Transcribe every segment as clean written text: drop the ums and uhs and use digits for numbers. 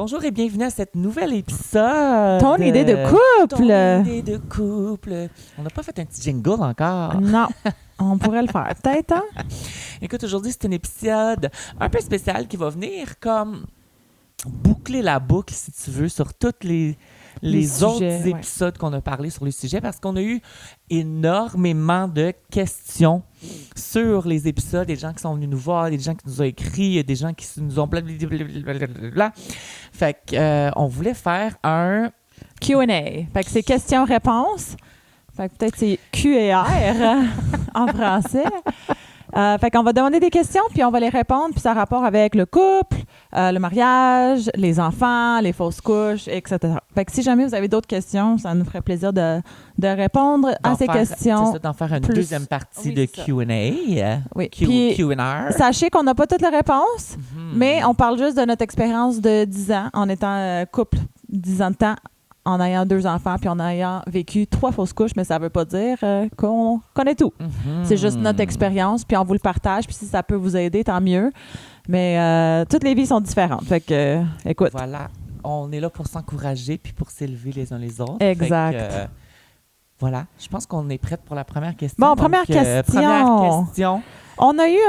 Bonjour et bienvenue à cet nouvel épisode. Ton idée de couple. Ton idée de couple. On n'a pas fait un petit jingle encore. Non, on pourrait le faire. Peut-être, hein? Écoute, aujourd'hui, c'est un épisode un peu spécial qui va venir comme boucler la boucle, si tu veux, sur toutes les autres sujets, épisodes qu'on a parlé sur les sujets parce qu'on a eu énormément de questions sur les épisodes, des gens qui sont venus nous voir, des gens qui nous ont écrit, des gens qui nous ont blablabla. Fait qu'on voulait faire un Q&A. Fait que c'est questions-réponses. Fait que peut-être c'est Q et R en français. Fait qu'on va demander des questions, puis on va les répondre, puis ça a rapport avec le couple, le mariage, les enfants, les fausses couches, etc. Fait que si jamais vous avez d'autres questions, ça nous ferait plaisir de répondre à ces questions. C'est ça, d'en faire une deuxième partie de Q&A. Oui. Q&R. Sachez qu'on n'a pas toutes les réponses, mais on parle juste de notre expérience de 10 ans en étant couple 10 ans de temps, en ayant 2 enfants, puis en ayant vécu 3 fausses couches, mais ça ne veut pas dire qu'on connaît tout. C'est juste notre expérience, puis on vous le partage, puis si ça peut vous aider, tant mieux. Mais toutes les vies sont différentes. Fait que, écoute. Voilà, on est là pour s'encourager, puis pour s'élever les uns les autres. Exact. Fait que, voilà, je pense qu'on est prête pour la première question. Bon, première question. On a eu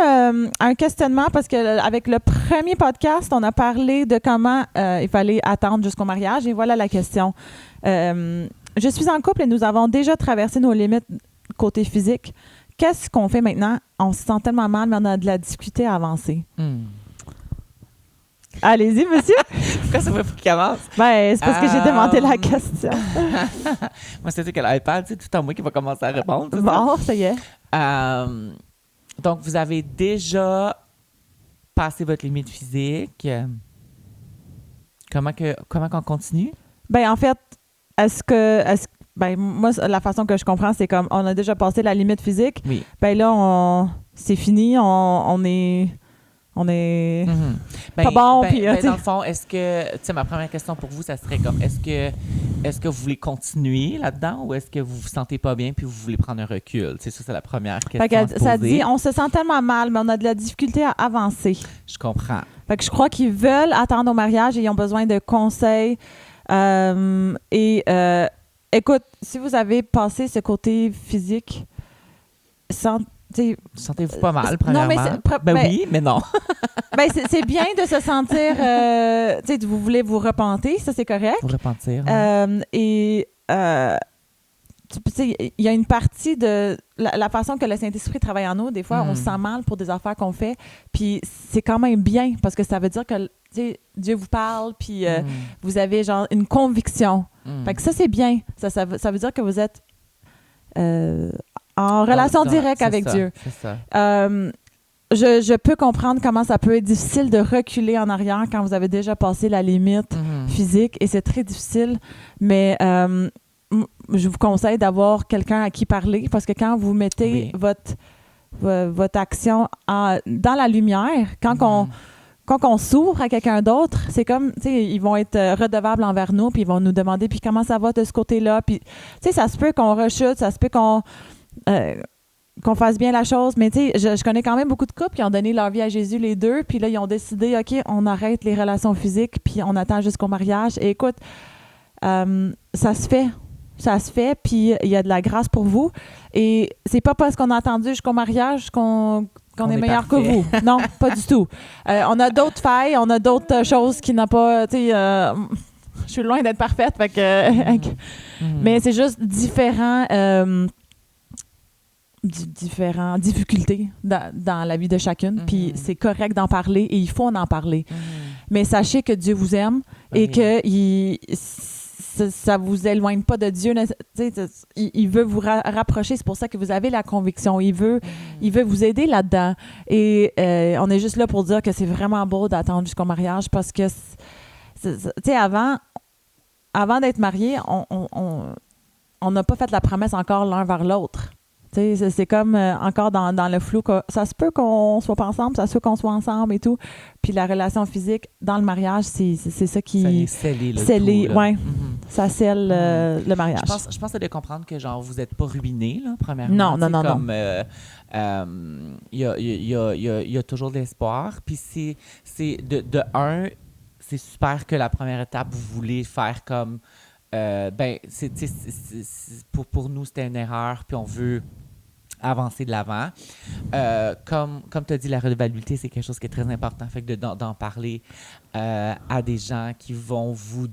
un questionnement parce qu'avec le premier podcast, on a parlé de comment il fallait attendre jusqu'au mariage. Et voilà la question. Je suis en couple et nous avons déjà traversé nos limites côté physique. Qu'est-ce qu'on fait maintenant? On se sent tellement mal, mais on a de la difficulté à avancer. Allez-y, monsieur. Pourquoi ça veut qu'il commence? Ben, c'est parce que j'ai demandé la question. Moi, c'est sûr que l'iPad, c'est tout en moi qui va commencer à répondre. Bon, ça y est. Donc, vous avez déjà passé votre limite physique. Comment qu'on continue? Ben, en fait, ben, moi, la façon que je comprends, c'est comme on a déjà passé la limite physique. Oui. Ben là, c'est fini. On est pas bon. Puis, dans le fond, est-ce que, tu sais, ma première question pour vous, ça serait comme, est-ce que vous voulez continuer là-dedans ou est-ce que vous vous sentez pas bien puis vous voulez prendre un recul? C'est ça, c'est la première question à se poser. Ça dit, on se sent tellement mal, mais on a de la difficulté à avancer. Je comprends. Fait que je crois qu'ils veulent attendre au mariage et ils ont besoin de conseils. Écoute, si vous avez passé ce côté physique, Sentez-vous pas mal, premièrement? Non, mais oui, mais non. Ben, c'est bien de se sentir... vous voulez vous repenter, ça, c'est correct. Vous repentir. Il y a une partie de la façon que le Saint-Esprit travaille en nous. Des fois, on se sent mal pour des affaires qu'on fait. Puis c'est quand même bien parce que ça veut dire que Dieu vous parle, puis vous avez genre une conviction. Fait que ça, c'est bien. Ça veut dire que vous êtes en relation directe avec Dieu. C'est ça. Je peux comprendre comment ça peut être difficile de reculer en arrière quand vous avez déjà passé la limite physique et c'est très difficile, mais je vous conseille d'avoir quelqu'un à qui parler parce que quand vous mettez votre action dans la lumière, quand on s'ouvre à quelqu'un d'autre, c'est comme, tu sais, ils vont être redevables envers nous puis ils vont nous demander puis comment ça va de ce côté-là, puis tu sais, ça se peut qu'on rechute, ça se peut qu'on fasse bien la chose, mais tu sais, je connais quand même beaucoup de couples qui ont donné leur vie à Jésus les deux, puis là, ils ont décidé, OK, on arrête les relations physiques, puis on attend jusqu'au mariage. Et écoute, ça se fait, puis il y a de la grâce pour vous. Et c'est pas parce qu'on a attendu jusqu'au mariage qu'on est meilleur que vous. Non, pas du tout. On a d'autres failles, on a d'autres choses qui n'ont pas, tu sais... je suis loin d'être parfaite, fait que... Mais c'est juste différentes difficultés dans la vie de chacune. Puis c'est correct d'en parler et il faut en parler. Mais sachez que Dieu vous aime et que ça vous éloigne pas de Dieu. Il veut vous rapprocher. C'est pour ça que vous avez la conviction. Il veut vous aider là-dedans. Et on est juste là pour dire que c'est vraiment beau d'attendre jusqu'au mariage parce que, tu sais, avant d'être mariés, on n'a pas fait la promesse encore l'un vers l'autre. C'est comme encore dans le flou. Ça se peut qu'on soit pas ensemble, ça se peut qu'on soit ensemble et tout. Puis la relation physique dans le mariage, c'est ça qui... Ça scellé, ouais. Ça scelle le mariage. Je pense de comprendre que genre vous n'êtes pas ruinés, là, premièrement. Non. Il y a toujours de l'espoir. Puis c'est de un... c'est super que la première étape, vous voulez faire comme... pour nous, c'était une erreur, puis on veut avancer de l'avant. Comme tu as dit, la redevabilité, c'est quelque chose qui est très important. Fait que d'en parler à des gens qui vont vous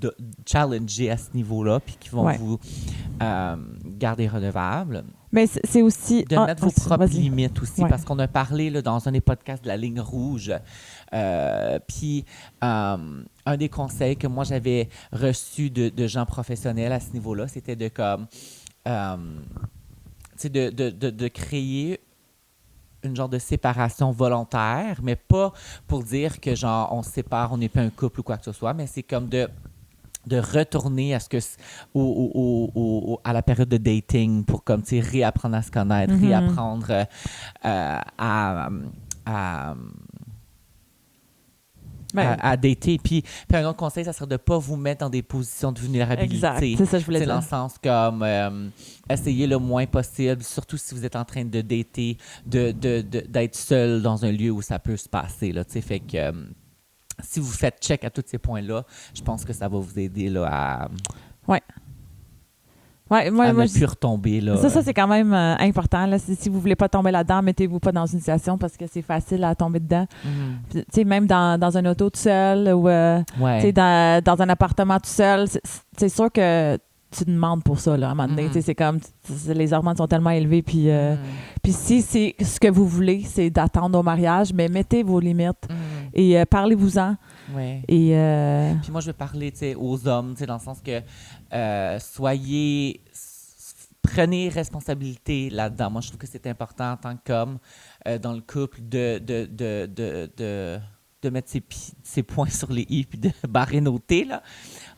challenger à ce niveau-là, puis qui vont vous garder redevable. Mais c'est aussi... De mettre vos propres limites aussi, parce qu'on a parlé là, dans un des podcasts de la ligne rouge. Puis, un des conseils que moi, j'avais reçus de gens professionnels à ce niveau-là, c'était de comme... de créer une genre de séparation volontaire, mais pas pour dire que genre on se sépare, on n'est pas un couple ou quoi que ce soit, mais c'est comme de retourner à à la période de dating pour comme réapprendre à se connaître, réapprendre à dater. Puis un autre conseil, ça serait de ne pas vous mettre dans des positions de vulnérabilité. Exact, c'est ça que je voulais dire. Dans le sens comme essayez le moins possible, surtout si vous êtes en train de dater, d'être seul dans un lieu où ça peut se passer. Là, fait que si vous faites check à tous ces points-là, je pense que ça va vous aider là, à... ne plus retomber. Là. Ça c'est quand même important. Là. Si vous ne voulez pas tomber là-dedans, mettez-vous pas dans une situation parce que c'est facile à tomber dedans. Mm-hmm. Même dans un auto tout seul ou dans un appartement tout seul, c'est sûr que tu demandes pour ça. Là, à un moment donné. Mm-hmm. C'est comme les hormones sont tellement élevées. Puis si c'est ce que vous voulez, c'est d'attendre au mariage, mais mettez vos limites et parlez-vous-en. Ouais. Et puis moi, je vais parler aux hommes, dans le sens que prenez responsabilité là-dedans. Moi, je trouve que c'est important en tant qu'homme dans le couple de mettre ses points sur les i puis de barrer nos T, là,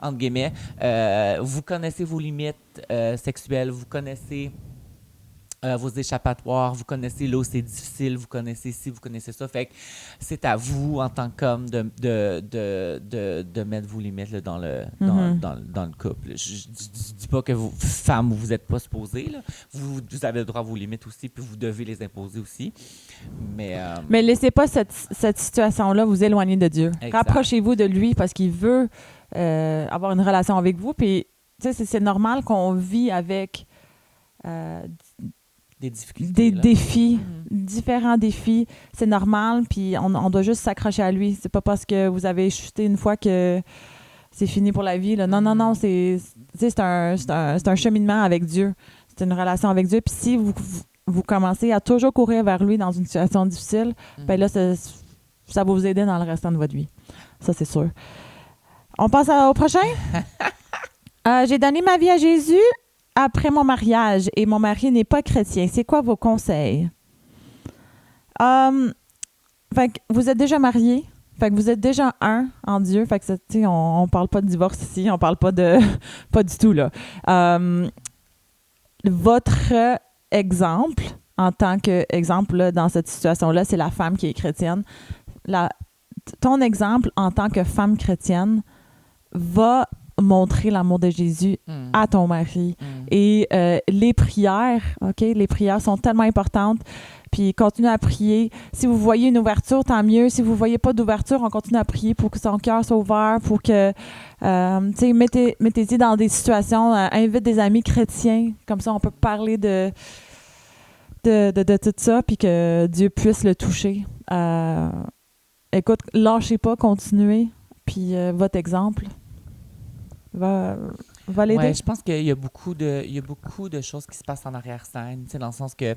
entre guillemets. Vous connaissez vos limites sexuelles, vous connaissez vos échappatoires, vous connaissez là où c'est difficile, vous connaissez ci, vous connaissez ça. Fait que c'est à vous, en tant qu'homme, de mettre vos limites là, dans le couple. Je dis pas que vous, femmes, vous n'êtes pas supposées. Là. Vous avez le droit à vos limites aussi, puis vous devez les imposer aussi. Mais laissez pas cette situation-là vous éloigner de Dieu. Exact. Rapprochez-vous de lui parce qu'il veut avoir une relation avec vous. Puis, c'est normal qu'on vit avec... des difficultés. Des défis, différents défis. C'est normal, puis on doit juste s'accrocher à lui. C'est pas parce que vous avez chuté une fois que c'est fini pour la vie. Là. Non, c'est un cheminement avec Dieu. C'est une relation avec Dieu. Puis si vous commencez à toujours courir vers lui dans une situation difficile, ben là, ça va vous aider dans le restant de votre vie. Ça, c'est sûr. On passe au prochain? J'ai donné ma vie à Jésus après mon mariage et mon mari n'est pas chrétien. C'est quoi vos conseils? Fait que vous êtes déjà mariés. Fait que vous êtes déjà un en Dieu. Fait que on parle pas de divorce ici. On parle pas de... pas du tout, là. Votre exemple, en tant qu'exemple là, dans cette situation-là, c'est la femme qui est chrétienne. Ton exemple en tant que femme chrétienne va montrer l'amour de Jésus à ton mari. Et les prières, OK? Les prières sont tellement importantes. Puis continuez à prier. Si vous voyez une ouverture, tant mieux. Si vous ne voyez pas d'ouverture, on continue à prier pour que son cœur soit ouvert, pour que, mettez-y dans des situations, invite des amis chrétiens. Comme ça, on peut parler de tout ça, puis que Dieu puisse le toucher. Écoute, lâchez pas, continuez. Puis votre exemple va l'aider. Ouais, je pense qu'il y a beaucoup de choses qui se passent en arrière-scène, dans le sens que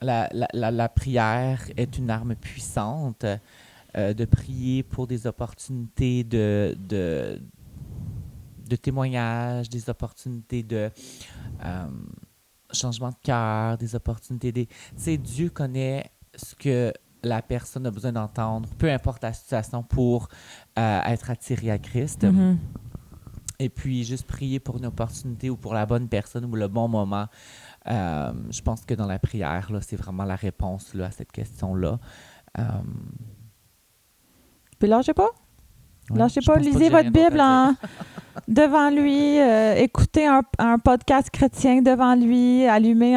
la prière est une arme puissante de prier pour des opportunités de témoignage, des opportunités de changement de cœur, des opportunités... Dieu connaît ce que la personne a besoin d'entendre, peu importe la situation, pour être attirée à Christ. Mm-hmm. Et puis, juste prier pour une opportunité ou pour la bonne personne ou le bon moment. Je pense que dans la prière, là, c'est vraiment la réponse là, à cette question-là. Puis lâchez pas. Ouais, lâchez pas. Lisez votre Bible devant lui. Écoutez un podcast chrétien devant lui. Allumez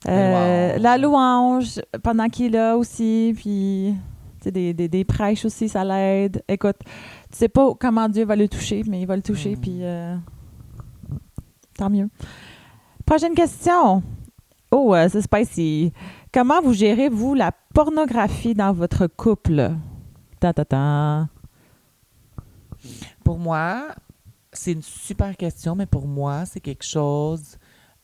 la louange pendant qu'il est là aussi. Puis Tu sais, des prêches aussi, ça l'aide. Écoute, tu sais pas comment Dieu va le toucher, mais il va le toucher, puis tant mieux. Prochaine question. Oh, c'est spicy. Comment vous gérez, vous, la pornographie dans votre couple? Ta. Pour moi, c'est une super question, mais pour moi, c'est quelque chose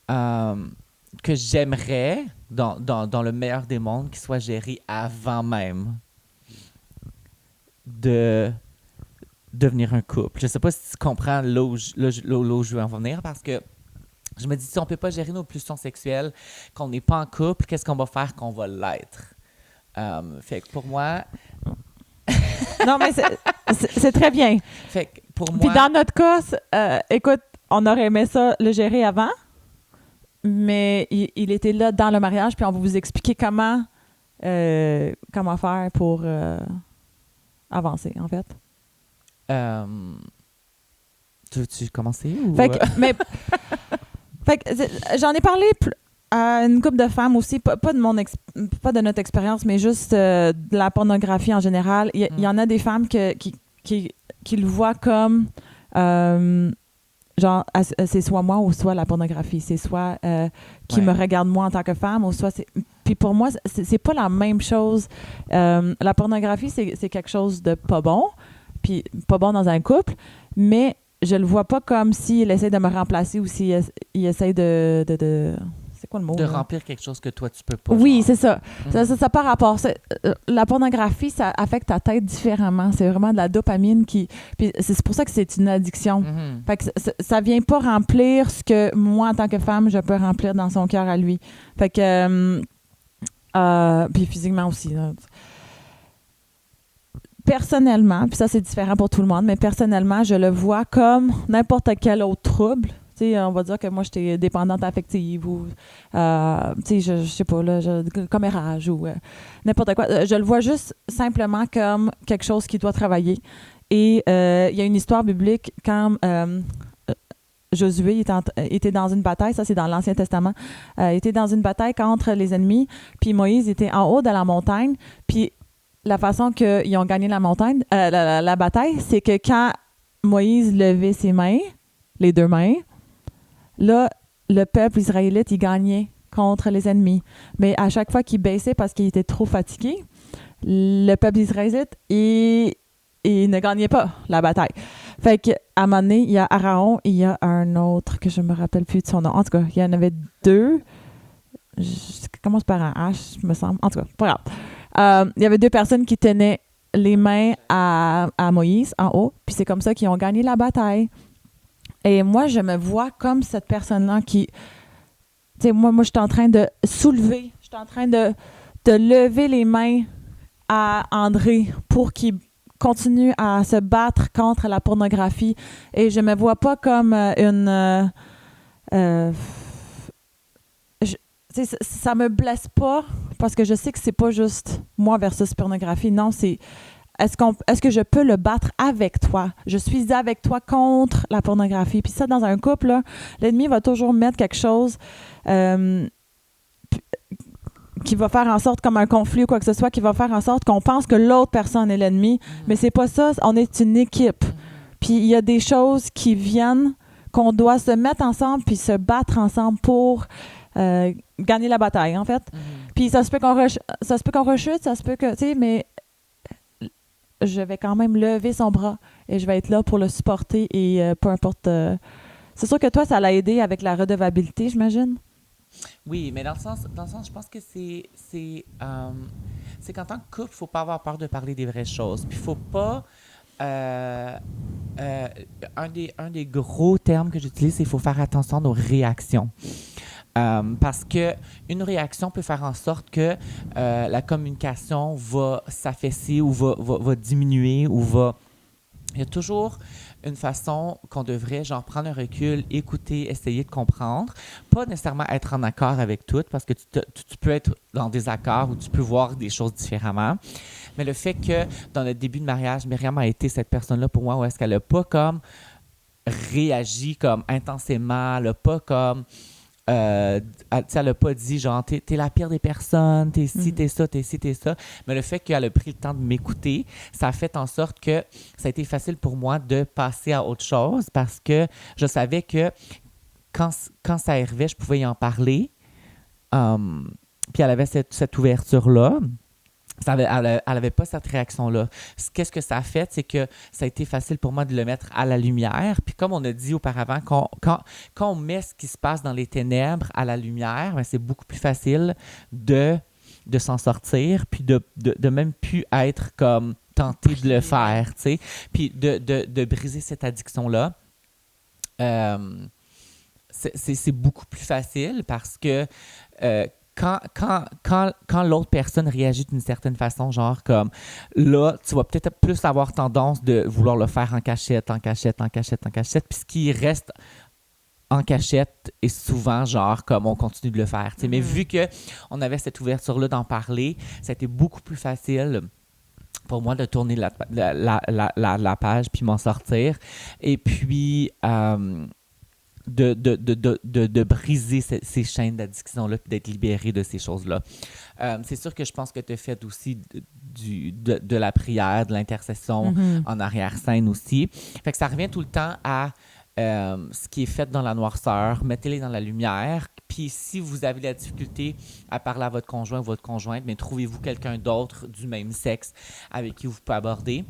que j'aimerais, dans le meilleur des mondes, qui soit géré avant même de devenir un couple. Je sais pas si tu comprends là où je veux en venir, parce que je me dis, si on peut pas gérer nos pulsions sexuelles, qu'on n'est pas en couple, qu'est-ce qu'on va faire qu'on va l'être? Fait que pour moi... Non, mais c'est très bien. Fait que pour moi... Puis dans notre cas, écoute, on aurait aimé ça le gérer avant, mais il était là dans le mariage, puis on va vous expliquer comment faire pour avancer, en fait. Tu veux-tu commencer? Ou... Fait que j'en ai parlé à une couple de femmes aussi, pas de notre expérience, mais juste de la pornographie en général. Il y en a des femmes qui le voient comme genre, c'est soit moi ou soit la pornographie. C'est soit qui me regarde moi en tant que femme ou soit c'est... Puis pour moi, c'est pas la même chose. La pornographie, c'est quelque chose de pas bon, puis pas bon dans un couple, mais je le vois pas comme s'il essaie de me remplacer ou s'il essaie de c'est quoi le mot? De là? remplir quelque chose que toi, tu peux pas. Oui, genre. c'est ça. Ça par rapport. La pornographie, ça affecte ta tête différemment. C'est vraiment de la dopamine qui... Puis c'est pour ça que c'est une addiction. Fait que ça vient pas remplir ce que moi, en tant que femme, je peux remplir dans son cœur à lui. Fait que... puis physiquement aussi, là. Personnellement, puis ça, c'est différent pour tout le monde, mais personnellement, je le vois comme n'importe quel autre trouble. Tu sais, on va dire que moi, j'étais dépendante affective ou, tu sais, je sais pas, là, commérage ou n'importe quoi. Je le vois juste simplement comme quelque chose qui doit travailler. Et il y a une histoire biblique quand Josué était dans une bataille, ça c'est dans l'Ancien Testament, était dans une bataille contre les ennemis, puis Moïse était en haut de la montagne, puis la façon qu'ils ont gagné la montagne, la bataille, c'est que quand Moïse levait ses mains, les deux mains, là, le peuple israélite, il gagnait contre les ennemis. Mais à chaque fois qu'il baissait parce qu'il était trop fatigué, le peuple israélite, il ne gagnait pas la bataille. Fait qu'à un moment donné, il y a Aaron et il y a un autre que je me rappelle plus de son nom. En tout cas, il y en avait deux. Ça commence par un H, me semble. En tout cas, pas grave. Il y avait deux personnes qui tenaient les mains à Moïse en haut, puis c'est comme ça qu'ils ont gagné la bataille. Et moi, je me vois comme cette personne-là qui... Tu sais, moi, je suis en train de soulever, je suis en train de lever les mains à André pour qu'il continue à se battre contre la pornographie. Et je me vois pas comme ça me blesse pas parce que je sais que c'est pas juste moi versus pornographie. Non, c'est est-ce que je peux le battre avec toi? Je suis avec toi contre la pornographie. Puis ça, dans un couple, là, l'ennemi va toujours mettre quelque chose qui va faire en sorte, comme un conflit ou quoi que ce soit, qui va faire en sorte qu'on pense que l'autre personne est l'ennemi. Mais c'est pas ça. On est une équipe. Puis il y a des choses qui viennent qu'on doit se mettre ensemble puis se battre ensemble pour... gagner la bataille, en fait. Puis ça se peut qu'on rechute, ça se peut que, tu sais, mais je vais quand même lever son bras et je vais être là pour le supporter et peu importe. C'est sûr que toi, ça l'a aidé avec la redevabilité, j'imagine? Oui, mais dans le sens, je pense que c'est qu'en tant que couple, il ne faut pas avoir peur de parler des vraies choses. Puis il ne faut pas... un des gros termes que j'utilise, c'est qu'il faut faire attention à nos réactions. Parce qu'une réaction peut faire en sorte que la communication va s'affaisser ou va diminuer ou va... Il y a toujours une façon qu'on devrait genre prendre un recul, écouter, essayer de comprendre. Pas nécessairement être en accord avec tout parce que tu peux être dans des accords où tu peux voir des choses différemment. Mais le fait que dans le début de mariage, Myriam a été cette personne-là pour moi où est-ce qu'elle n'a pas comme réagi comme intensément, elle n'a pas comme... elle a pas dit genre t'es la pire des personnes, t'es ci, t'es ça, t'es ci, t'es ça. Mais le fait qu'elle a pris le temps de m'écouter, ça a fait en sorte que ça a été facile pour moi de passer à autre chose parce que je savais que quand ça arrivait, je pouvais y en parler. Puis elle avait cette ouverture-là. Elle avait pas cette réaction-là. Qu'est-ce que ça a fait? C'est que ça a été facile pour moi de le mettre à la lumière. Puis comme on a dit auparavant, quand on met ce qui se passe dans les ténèbres à la lumière, ben c'est beaucoup plus facile de s'en sortir, puis de même plus être comme tenté de le faire, tu sais. Puis de briser cette addiction-là. C'est beaucoup plus facile parce que quand l'autre personne réagit d'une certaine façon, genre comme là, tu vas peut-être plus avoir tendance de vouloir le faire en cachette, en cachette, en cachette, en cachette, puis ce qui reste en cachette est souvent genre comme on continue de le faire. Mm-hmm. Mais vu qu'on avait cette ouverture-là d'en parler, ça a été beaucoup plus facile pour moi de tourner la page puis m'en sortir. Et puis de briser ces chaînes d'addiction-là puis d'être libéré de ces choses-là. C'est sûr que je pense que tu as fait aussi de la prière, de l'intercession en arrière-scène aussi. Fait que ça revient tout le temps à ce qui est fait dans la noirceur, mettez-les dans la lumière. Puis si vous avez la difficulté à parler à votre conjoint ou votre conjointe, mais trouvez-vous quelqu'un d'autre du même sexe avec qui vous pouvez aborder.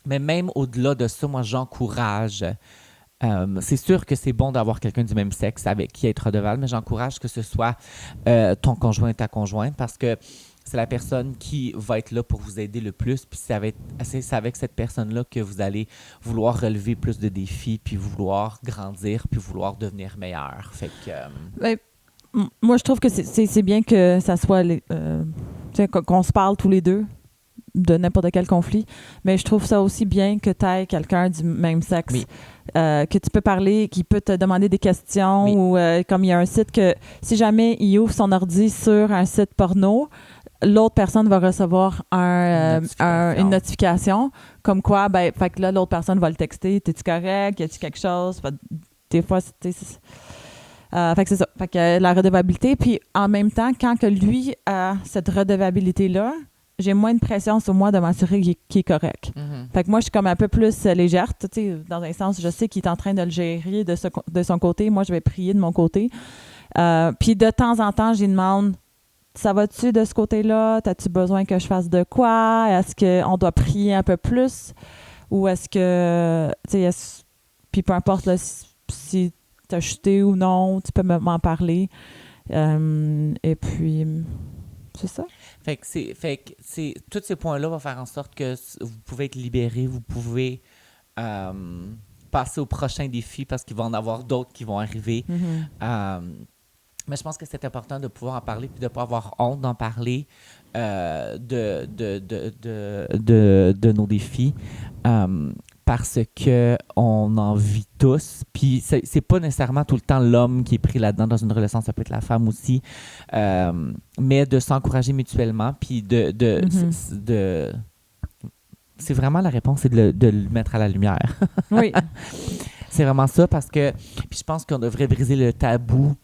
Mais même au-delà de ça, moi, j'encourage... c'est sûr que c'est bon d'avoir quelqu'un du même sexe avec qui être redevable, mais j'encourage que ce soit ton conjoint et ta conjointe parce que c'est la personne qui va être là pour vous aider le plus. Puis c'est avec cette personne-là que vous allez vouloir relever plus de défis, puis vouloir grandir, puis vouloir devenir meilleur. Fait que... moi, je trouve que c'est bien que ça soit qu'on se parle tous les deux de n'importe quel conflit, mais je trouve ça aussi bien que tu aies quelqu'un du même sexe, oui. Que tu peux parler, qui peut te demander des questions, oui. Ou comme il y a un site que si jamais il ouvre son ordi sur un site porno, l'autre personne va recevoir une notification comme quoi, fait que là, l'autre personne va le texter, t'es-tu correct, y a-tu quelque chose? Des fois, fait que c'est ça. Fait que la redevabilité, puis en même temps, quand que lui a cette redevabilité-là, j'ai moins de pression sur moi de m'assurer qu'il est correct. Mm-hmm. Fait que moi, je suis comme un peu plus légère. Tu sais, dans un sens, je sais qu'il est en train de le gérer de son côté. Moi, je vais prier de mon côté. Puis de temps en temps, j'y demande, ça va-tu de ce côté-là? T'as-tu besoin que je fasse de quoi? Est-ce qu'on doit prier un peu plus? Ou est-ce que... Tu sais, puis peu importe là, si t'as chuté ou non, tu peux m'en parler. Et puis... C'est ça. Fait que tous ces points-là vont faire en sorte que vous pouvez être libéré, vous pouvez passer au prochain défi parce qu'il va en avoir d'autres qui vont arriver. Mm-hmm. Mais je pense que c'est important de pouvoir en parler puis de ne pas avoir honte d'en parler de nos défis. Parce qu'on en vit tous. Puis c'est pas nécessairement tout le temps l'homme qui est pris là-dedans dans une relation, ça peut être la femme aussi. Mais de s'encourager mutuellement, puis c'est vraiment la réponse, c'est de le mettre à la lumière. Oui. C'est vraiment ça, parce que puis je pense qu'on devrait briser le tabou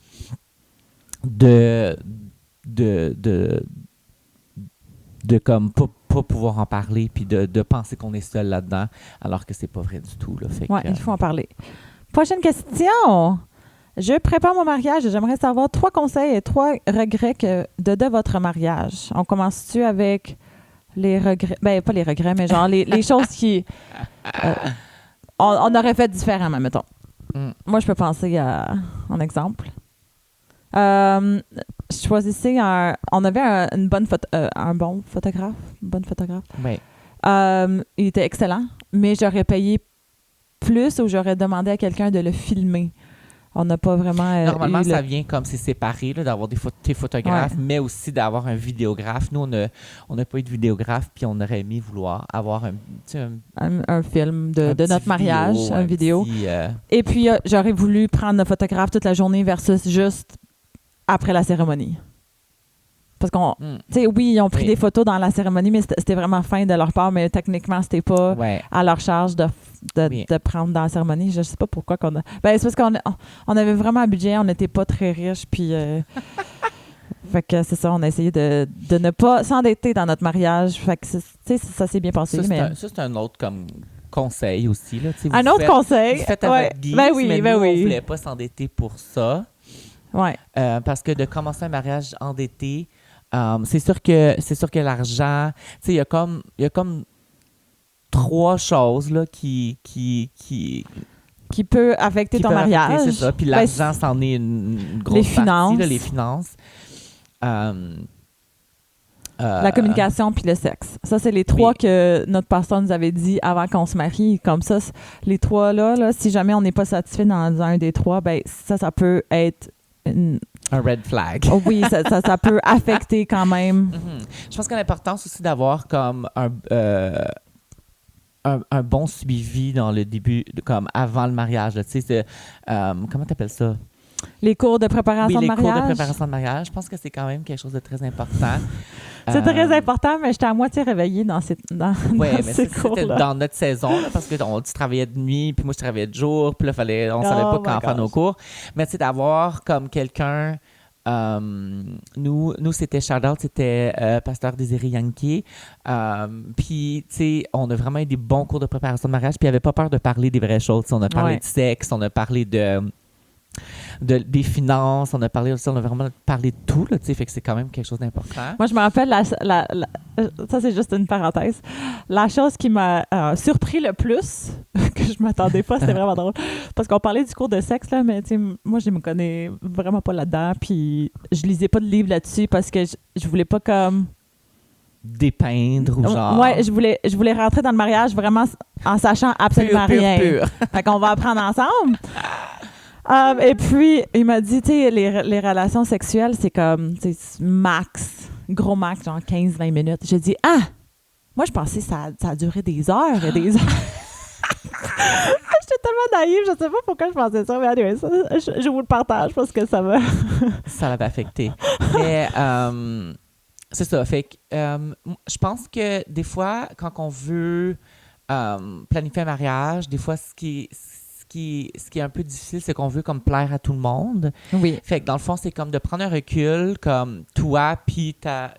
de comme pas pouvoir en parler puis de penser qu'on est seul là-dedans alors que c'est pas vrai du tout. Oui, il faut en parler. Prochaine question. Je prépare mon mariage et j'aimerais savoir 3 conseils et 3 regrets de votre mariage. On commence-tu avec les regrets? Ben, pas les regrets, mais genre les choses qui... on aurait fait différemment, mettons. Moi, je peux penser à un exemple. Choisissez on avait un bon photographe, une bonne photographe. Oui. Il était excellent, mais j'aurais payé plus ou j'aurais demandé à quelqu'un de le filmer. On n'a pas vraiment... Normalement, ça vient comme c'est séparé, là, d'avoir tes photographes, ouais. Mais aussi d'avoir un vidéographe. Nous, on n'a pas eu de vidéographe, puis on aurait aimé vouloir avoir un film de notre mariage, un vidéo. Petit, Et puis, j'aurais voulu prendre le photographe toute la journée versus juste après la cérémonie. Parce qu'on, tu sais, oui, ils ont pris des photos dans la cérémonie, mais c'était vraiment fin de leur part, mais techniquement, c'était pas à leur charge de Oui. de prendre dans la cérémonie. Je sais pas pourquoi qu'on a... Ben, c'est parce on avait vraiment un budget, on n'était pas très riches, puis... fait que c'est ça, on a essayé de ne pas s'endetter dans notre mariage. Fait que, tu sais, ça s'est bien passé. Ça, c'est un autre comme conseil aussi. Là. Un autre conseil. Vous faites à ouais. votre guise, Ben oui, mais ben nous, oui. on ne voulait pas s'endetter pour ça. Ouais. Parce que de commencer un mariage endetté, c'est sûr que l'argent... Tu sais, il y a comme 3 choses là, qui peut affecter ton peuvent affecter, mariage. c'est ça. Puis Ben, l'argent, c'en est une grosse les partie, finances. là, les finances. La communication puis le sexe. Ça, c'est les 3 que notre pasteur nous avait dit avant qu'on se marie. Comme ça, les 3 là, si jamais on n'est pas satisfait dans un des 3, ben ça peut être... un red flag. Oh oui, ça peut affecter quand même. Je pense que l'importance aussi d'avoir comme un bon suivi dans le début, comme avant le mariage. Là. Tu sais, comment t'appelles ça? Les cours de préparation Oui, de les cours mariage. de préparation de mariage. Je pense que c'est quand même quelque chose de très important. C'est très important, mais j'étais à moitié réveillée dans ces mais ces cours-là. c'était dans notre saison, là, parce que tu travaillais de nuit, puis moi, je travaillais de jour, puis là, on savait pas quand faire nos cours. Mais tu sais, d'avoir comme quelqu'un... nous, c'était shout-out, c'était Pasteur Désiré Yankee. Puis, tu sais, on a vraiment eu des bons cours de préparation de mariage, puis il n'avait pas peur de parler des vraies choses. T'sais, on a parlé de sexe, on a parlé des finances, on a vraiment parlé de tout, là, tu sais, fait que c'est quand même quelque chose d'important. Moi, je me rappelle, ça c'est juste une parenthèse, la chose qui m'a surpris le plus, que je m'attendais pas, c'était vraiment drôle, parce qu'on parlait du cours de sexe, là, mais tu sais, moi, je me connais vraiment pas là-dedans, puis je lisais pas de livre là-dessus parce que je voulais pas comme... dépeindre ou genre... Ouais, je voulais rentrer dans le mariage vraiment en sachant absolument rien. Pur. Fait qu'on va apprendre ensemble. Et puis, il m'a dit, tu sais, les relations sexuelles, c'est comme, tu sais, gros max, genre 15-20 minutes. J'ai dit, moi, je pensais que ça a duré des heures et des heures. J'étais tellement naïve, je sais pas pourquoi je pensais ça, mais anyway, je vous le partage parce que ça va. Ça l'avait affecté. Mais c'est ça, fait que je pense que des fois, quand on veut planifier un mariage, des fois, ce qui est un peu difficile, c'est qu'on veut comme plaire à tout le monde. Oui. Fait que dans le fond, c'est comme de prendre un recul, comme toi puis ta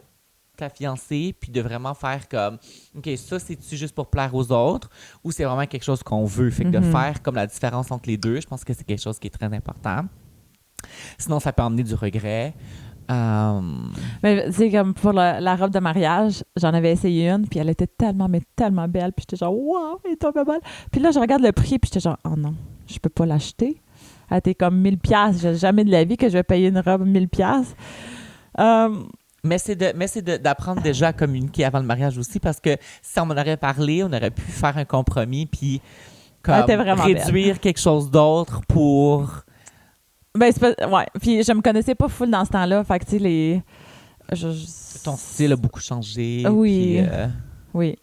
fiancée, puis de vraiment faire comme, OK, ça, c'est-tu juste pour plaire aux autres ou c'est vraiment quelque chose qu'on veut? Fait que de faire comme la différence entre les deux, je pense que c'est quelque chose qui est très important. Sinon, ça peut emmener du regret. Mais c'est comme pour la robe de mariage, j'en avais essayé une, puis elle était tellement belle, puis j'étais genre, wow, elle est tellement belle. Puis là, je regarde le prix, puis j'étais genre, oh non, je peux pas l'acheter. Elle était comme 1000$. J'ai jamais de la vie que je vais payer une robe 1000$. Mais c'est d'apprendre déjà à communiquer avant le mariage aussi, parce que si on en aurait parlé, on aurait pu faire un compromis, puis comme réduire belle. quelque chose d'autre pour... Ben, c'est pas... Ouais. Puis je me connaissais pas full dans ce temps-là. Fait que, tu sais, Ton style a beaucoup changé. Oui. Puis, oui.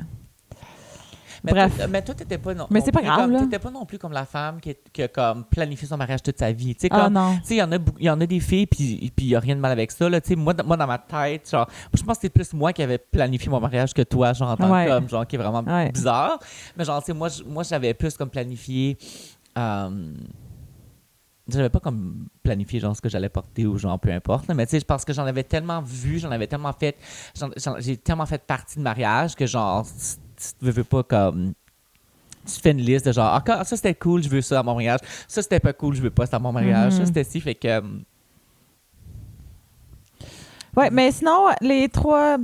Bref. Mais toi, t'étais pas non. Mais c'est pas grave, là. T'étais pas non plus comme la femme qui a comme planifié son mariage toute sa vie. Tu sais, comme, non. Tu sais, il y en a des filles, puis il y a rien de mal avec ça, là. Tu sais, moi, dans ma tête, genre, je pense que c'est plus moi qui avais planifié mon mariage que toi, genre, en tant qu'homme, genre, qui est vraiment bizarre. Mais genre, tu sais, moi, j'avais plus comme planifié... j'avais pas comme planifié genre ce que j'allais porter ou genre peu importe, là, mais tu sais, parce que j'en avais tellement vu, j'ai tellement fait partie de mariage que genre tu veux pas comme tu fais une liste de genre ça c'était cool, je veux ça à mon mariage, ça c'était pas cool, je veux pas ça à mon mariage, ça c'était si, fait que ouais, mais sinon les trois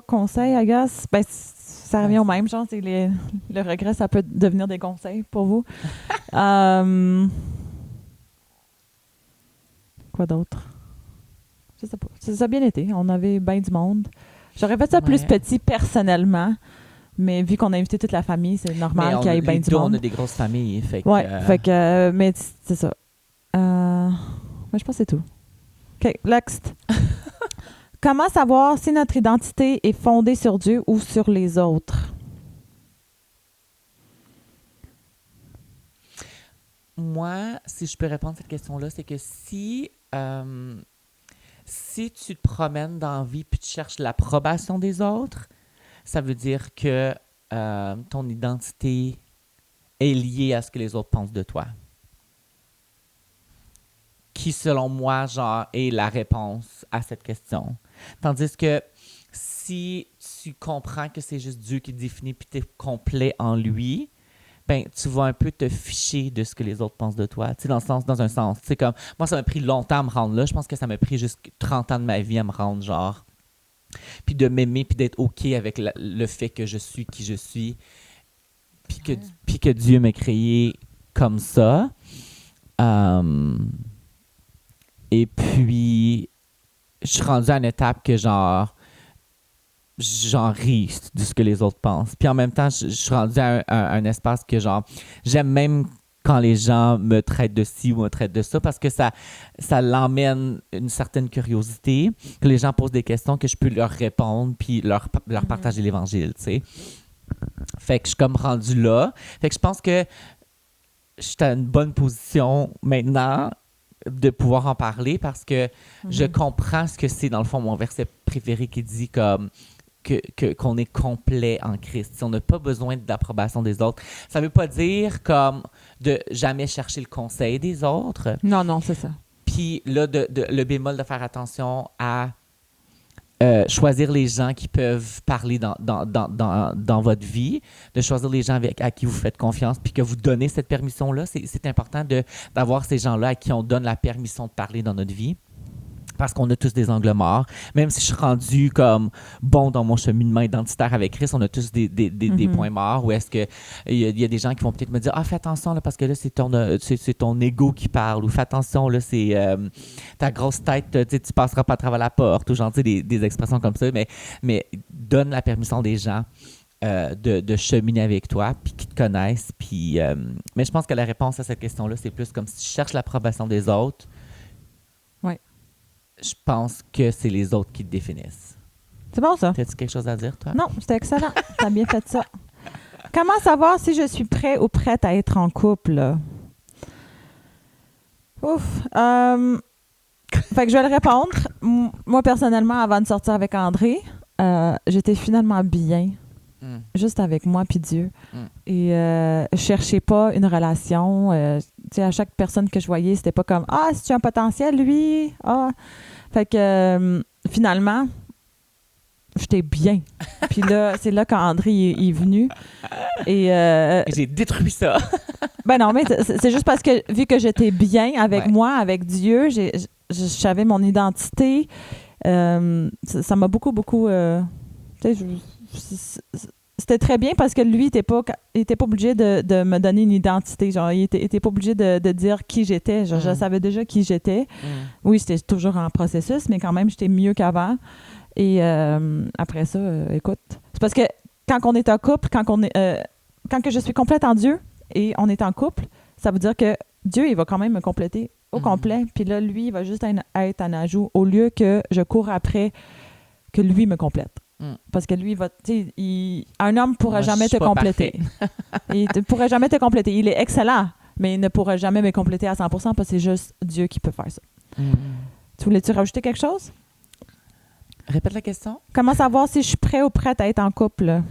conseils, I guess, ben ça revient au même, genre c'est le regret, ça peut devenir des conseils pour vous. Quoi d'autre? Je sais pas. Ça a bien été. On avait bien du monde. J'aurais fait ça plus petit personnellement, mais vu qu'on a invité toute la famille, c'est normal qu'il y ait bien du monde. On a des grosses familles. Fait que, mais c'est ça. Moi, je pense que c'est tout. OK, next. Comment savoir si notre identité est fondée sur Dieu ou sur les autres? Moi, si je peux répondre à cette question-là, c'est que si tu te promènes dans la vie puis tu cherches l'approbation des autres, ça veut dire que ton identité est lié à ce que les autres pensent de toi. Qui, selon moi, genre, est la réponse à cette question. Tandis que si tu comprends que c'est juste Dieu qui te définit puis tu es complet en lui, ben tu vas un peu te ficher de ce que les autres pensent de toi. Tu sais, dans un sens. Tu sais, comme, moi, ça m'a pris longtemps à me rendre là. Je pense que ça m'a pris jusqu'à 30 ans de ma vie à me rendre, genre. Puis de m'aimer, puis d'être OK avec le fait que je suis qui je suis, puis que Dieu m'a créé comme ça. Et puis, je suis rendu à une étape que, genre, j'en ris de ce que les autres pensent. Puis en même temps, je suis rendu à un espace que, genre, j'aime même quand les gens me traitent de ci ou me traitent de ça parce que ça l'emmène une certaine curiosité, que les gens posent des questions, que je peux leur répondre puis leur partager l'Évangile, tu sais. Fait que je suis comme rendu là. Fait que je pense que je suis à une bonne position maintenant de pouvoir en parler parce que je comprends ce que c'est, dans le fond, mon verset préféré qui dit comme qu'on est complet en Christ. On n'a pas besoin de l'approbation des autres. Ça ne veut pas dire comme de jamais chercher le conseil des autres. Non, c'est ça. Puis là, le bémol de faire attention à choisir les gens qui peuvent parler dans votre vie, de choisir les gens à qui vous faites confiance, puis que vous donnez cette permission-là. C'est important d'avoir ces gens-là à qui on donne la permission de parler dans notre vie. Parce qu'on a tous des angles morts. Même si je suis rendu comme bon dans mon cheminement identitaire avec Christ, on a tous des points morts. Ou est-ce qu'il y a des gens qui vont peut-être me dire « Ah, fais attention, là, parce que là, c'est ton ego qui parle. » Ou « Fais attention, là, c'est ta grosse tête, tu passeras pas à travers la porte. » Ou genre, tu sais, des expressions comme ça. Mais donne la permission des gens de cheminer avec toi, puis qui te connaissent. Puis, mais je pense que la réponse à cette question-là, c'est plus comme si tu cherches l'approbation des autres. Oui. Je pense que c'est les autres qui te définissent. C'est bon, ça? T'as-tu quelque chose à dire, toi? Non, c'était excellent. T'as bien fait ça. Comment savoir si je suis prêt ou prête à être en couple? Ouf. Fait que je vais le répondre. Moi, personnellement, avant de sortir avec André, j'étais finalement bien. Juste avec moi puis Dieu. Et je cherchais pas une relation. Tu sais, à chaque personne que je voyais, c'était pas comme « Ah, c'est-tu un potentiel, lui? » Ah. Fait que finalement, j'étais bien. Puis là, c'est là qu'André est venu. Et j'ai détruit ça. Ben non, mais c'est juste parce que vu que j'étais bien avec moi, avec Dieu, je savais mon identité. Ça m'a beaucoup... tu sais, c'était très bien parce que lui, il n'était pas obligé de me donner une identité. Genre, il était pas obligé de dire qui j'étais. Genre, je savais déjà qui j'étais. Oui, j'étais toujours en processus, mais quand même, j'étais mieux qu'avant. Et après ça, écoute, c'est parce que quand on est en couple, quand que je suis complète en Dieu et on est en couple, ça veut dire que Dieu, il va quand même me compléter au complet. Puis là, lui, il va juste être un ajout au lieu que je cours après que lui me complète. Parce que lui, un homme ne pourra jamais te compléter. Il ne pourrait jamais te compléter. Il est excellent, mais il ne pourra jamais me compléter à 100% parce que c'est juste Dieu qui peut faire ça. Tu voulais-tu rajouter quelque chose? Répète la question. Comment savoir si je suis prêt ou prête à être en couple?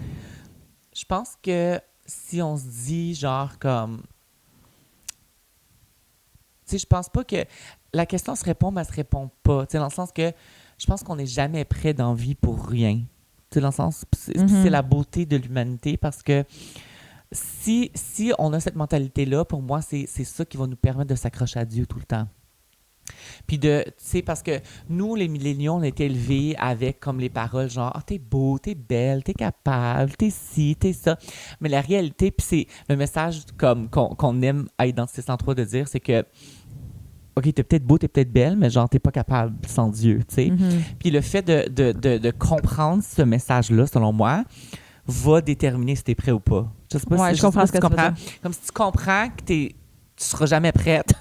Je pense que si on se dit genre comme... Tu sais, je pense pas que... La question se répond, mais elle se répond pas. Tu sais, dans le sens que je pense qu'on n'est jamais prêt dans la vie pour rien. Tu sais, dans le sens... C'est la beauté de l'humanité parce que si on a cette mentalité-là, pour moi, c'est ça qui va nous permettre de s'accrocher à Dieu tout le temps. Puis tu sais, parce que nous, les milléniaux, on a été élevés avec comme les paroles genre « Ah, t'es beau, t'es belle, t'es capable, t'es ci, t'es ça ». Mais la réalité, puis c'est le message comme qu'on aime à Identité 103 de dire, c'est que OK, t'es peut-être beau, t'es peut-être belle, mais genre, t'es pas capable sans Dieu, tu sais. Puis le fait de comprendre ce message-là, selon moi, va déterminer si t'es prêt ou pas. Je sais pas si je comprends ce que tu comprends. Comme si tu comprends que tu seras jamais prête.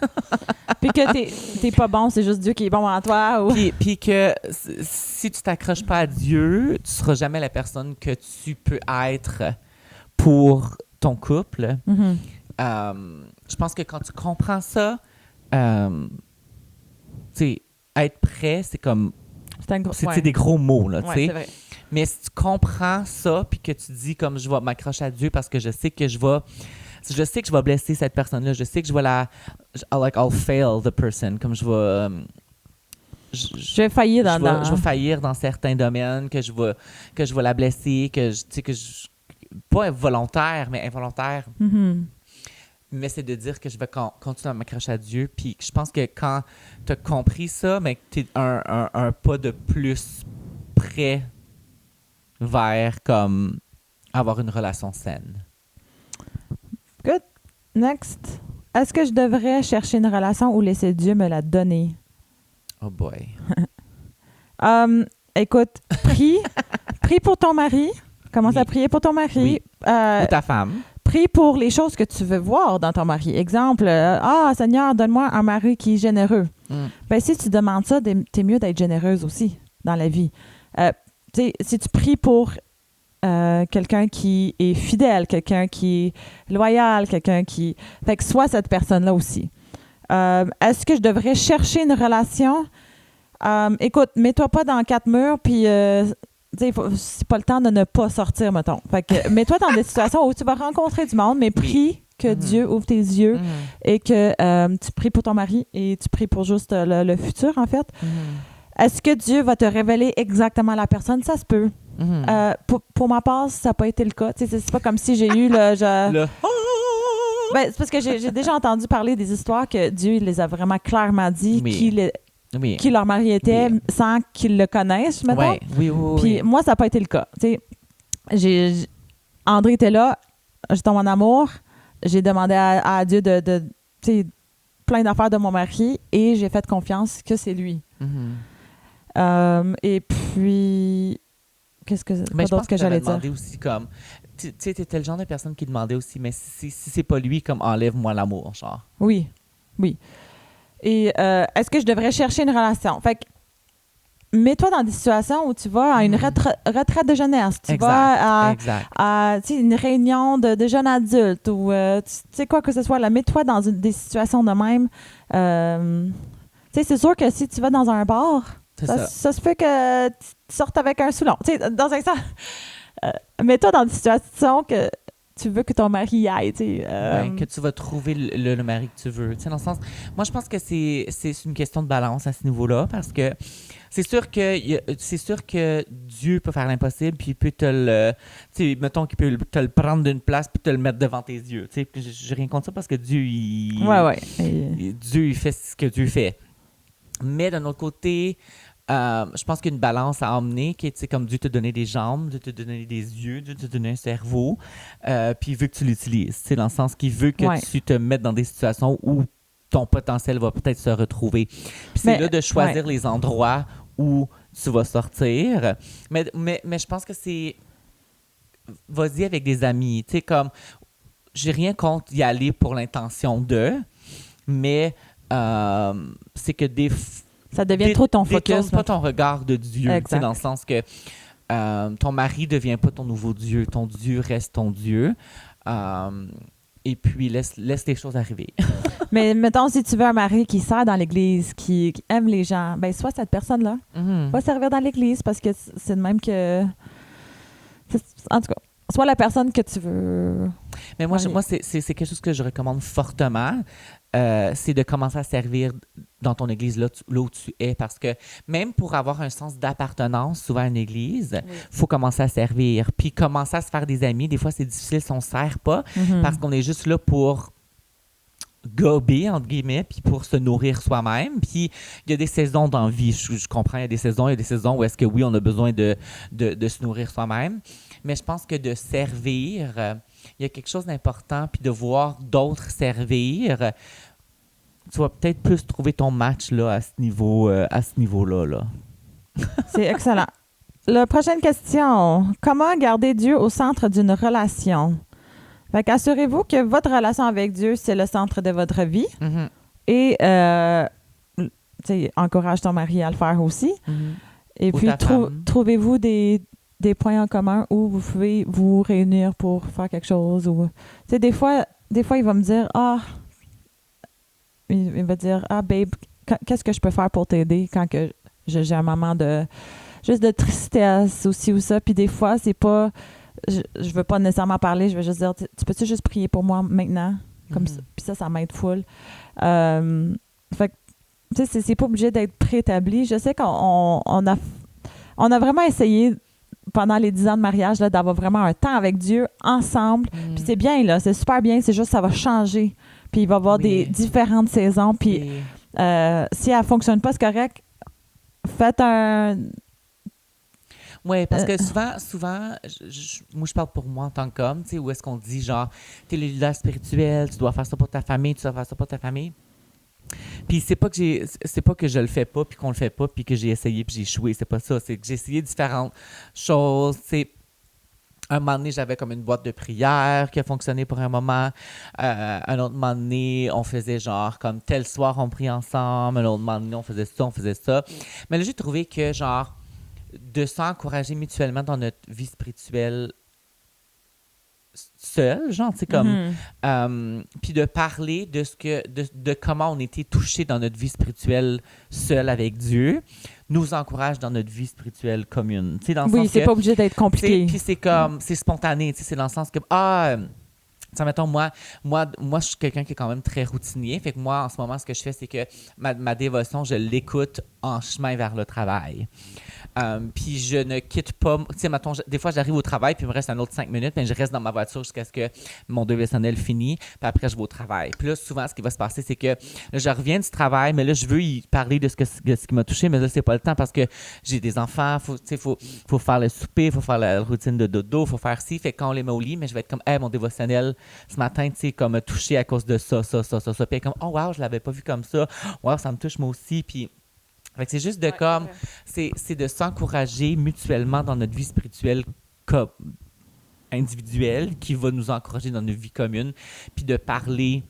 Puis que t'es pas bon, c'est juste Dieu qui est bon en toi. Ou... Puis que si tu t'accroches pas à Dieu, tu seras jamais la personne que tu peux être pour ton couple. Je pense que quand tu comprends ça, tu sais, être prêt, c'est comme... C'est des gros mots, là, tu sais. C'est vrai. Mais si tu comprends ça, puis que tu dis comme je vais m'accrocher à Dieu parce que je sais que je vais je sais que je vais blesser cette personne-là. Je sais que je vais I'll fail the person. Comme je vais... je vais faillir je vais faillir dans certains domaines, que je vais la blesser, pas volontaire, mais involontaire. Mm-hmm. Mais c'est de dire que je vais continuer à m'accrocher à Dieu. Puis je pense que quand tu as compris ça, mais que tu es un pas de plus près vers comme avoir une relation saine. Good. Next. Est-ce que je devrais chercher une relation ou laisser Dieu me la donner? Oh boy. Écoute, prie pour ton mari. Commence à prier pour ton mari. Oui. Ou ta femme. Prie pour les choses que tu veux voir dans ton mari. Exemple, Seigneur, donne-moi un mari qui est généreux. Ben, si tu demandes ça, t'es mieux d'être généreuse aussi dans la vie. Si tu pries pour quelqu'un qui est fidèle, quelqu'un qui est loyal, quelqu'un qui... Fait que sois cette personne-là aussi. Est-ce que je devrais chercher une relation? Écoute, mets-toi pas dans 4 murs, puis c'est pas le temps de ne pas sortir, mettons. Fait que mets-toi dans des situations où tu vas rencontrer du monde, mais prie que Dieu ouvre tes yeux et que tu pries pour ton mari et tu pries pour juste le futur, en fait. Est-ce que Dieu va te révéler exactement la personne? Ça se peut. Pour ma part, ça n'a pas été le cas. C'est pas comme si j'ai eu Ben, c'est parce que j'ai déjà entendu parler des histoires que Dieu il les a vraiment clairement dit qui leur mari était sans qu'ils le connaissent, mettons. Oui. Puis moi, ça n'a pas été le cas. André était là, je tombe en amour, j'ai demandé à Dieu de plein d'affaires de mon mari et j'ai fait confiance que c'est lui. Et puis, qu'est-ce que j'allais dire? Demandé aussi comme, tu sais, t'étais le genre de personne qui demandait aussi, mais si c'est pas lui, comme enlève-moi l'amour, genre. Oui. Et est-ce que je devrais chercher une relation? Fait que, mets-toi dans des situations où tu vas à une retraite de jeunesse, tu vas à une réunion de jeunes adultes ou tu sais quoi que ce soit, là, mets-toi dans des situations de même. C'est sûr que si tu vas dans un bar, ça se peut que tu sortes avec un saoulon. Dans un sens, mets-toi dans des situations que tu veux que ton mari aille. Que tu vas trouver le mari que tu veux. Dans le sens, moi, je pense que c'est une question de balance à ce niveau-là parce que c'est sûr que Dieu peut faire l'impossible puis il peut mettons qu'il peut te le prendre d'une place puis te le mettre devant tes yeux. J'ai rien contre ça parce que Dieu, Dieu, il fait ce que Dieu fait. Mais d'un autre côté, je pense qu'il y a une balance à emmener, qui est comme Dieu t'a donné des jambes, Dieu t'a donné des yeux, Dieu t'a donné un cerveau, puis il veut que tu l'utilises. Dans le sens qu'il veut que tu te mettes dans des situations où ton potentiel va peut-être se retrouver. Puis c'est là de choisir les endroits où tu vas sortir. Mais je pense que c'est... Vas-y avec des amis. Tu sais, comme... J'ai rien contre y aller pour l'intention de, mais c'est que ça devient trop ton focus. Détourne pas ton regard de Dieu. Dans le sens que ton mari ne devient pas ton nouveau Dieu. Ton Dieu reste ton Dieu. Et puis, laisse les choses arriver. Mais mettons, si tu veux un mari qui sert dans l'Église, qui aime les gens, ben sois cette personne-là. Va servir dans l'Église parce que c'est de même que... En tout cas, sois la personne que tu veux. Mais moi c'est quelque chose que je recommande fortement. C'est de commencer à servir dans ton église là où tu es parce que même pour avoir un sens d'appartenance souvent à une église, faut commencer à servir. Puis commencer à se faire des amis, des fois c'est difficile si on ne sert pas parce qu'on est juste là pour gober, entre guillemets, puis pour se nourrir soi-même. Puis il y a des saisons dans la vie, je comprends, il y a des saisons où est-ce que oui, on a besoin de se nourrir soi-même. Mais je pense que de servir, il y a quelque chose d'important, puis de voir d'autres servir, tu vas peut-être plus trouver ton match là, à ce niveau-là. Là. C'est excellent. La prochaine question. Comment garder Dieu au centre d'une relation? Fait qu'assurez-vous que votre relation avec Dieu, c'est le centre de votre vie. Et encourage ton mari à le faire aussi. Et puis, trouvez-vous des points en commun où vous pouvez vous réunir pour faire quelque chose. Ou, des fois, il va me dire, il va dire, babe, qu'est-ce que je peux faire pour t'aider quand que j'ai un moment juste de tristesse aussi ou ça. Puis des fois, c'est pas je veux pas nécessairement parler, je vais juste dire, tu peux-tu juste prier pour moi maintenant? Comme ça. Puis ça m'aide full. Fait que, tu sais, c'est pas obligé d'être préétabli. Je sais on a vraiment essayé pendant les 10 ans de mariage là, d'avoir vraiment un temps avec Dieu ensemble. Puis c'est bien, là, c'est super bien. C'est juste ça va changer. Puis il va y avoir des différentes saisons. Puis si elle fonctionne pas, c'est correct. Faites un... Oui, parce que souvent, moi, je parle pour moi en tant qu'homme, tu sais, où est-ce qu'on dit, genre, t'es le leader spirituel, tu dois faire ça pour ta famille, tu dois faire ça pour ta famille. Puis c'est pas que je le fais pas, puis qu'on le fait pas, puis que j'ai essayé, puis j'ai échoué, c'est pas ça. C'est que j'ai essayé différentes choses, tu sais. Un moment donné, j'avais comme une boîte de prière qui a fonctionné pour un moment. Un autre moment donné, on faisait genre comme tel soir, on prie ensemble. Un autre moment donné, on faisait ça, on faisait ça. Mais là, j'ai trouvé que genre, de s'encourager mutuellement dans notre vie spirituelle seul, genre, tu sais, comme... puis de parler de comment on était touchés dans notre vie spirituelle seul avec Dieu, nous encourage dans notre vie spirituelle commune. Tu sais, dans le sens c'est que, pas obligé d'être compliqué. Puis c'est comme... C'est spontané, tu sais, c'est dans le sens que... T'sais, mettons, moi, je suis quelqu'un qui est quand même très routinier. Fait que moi, en ce moment, ce que je fais, c'est que ma dévotion, je l'écoute en chemin vers le travail. Puis je ne quitte pas... Tu sais, mettons, des fois, j'arrive au travail, puis il me reste un autre 5 minutes, mais je reste dans ma voiture jusqu'à ce que mon dévotionnel finisse, puis après, je vais au travail. Puis là, souvent, ce qui va se passer, c'est que là, je reviens du travail, mais là, je veux y parler de ce qui m'a touché, mais là, c'est pas le temps parce que j'ai des enfants, faut faire le souper, faut faire la routine de dodo, faut faire ci. Fait que quand on les met au lit, mais je vais être comme, hey, mon dévotionnel, ce matin, tu sais, comme touché à cause de ça. Puis comme, oh wow, je l'avais pas vu comme ça. Wow, ça me touche moi aussi. Puis fait que c'est juste de comme, c'est de s'encourager mutuellement dans notre vie spirituelle comme individuelle qui va nous encourager dans notre vie commune, puis de parler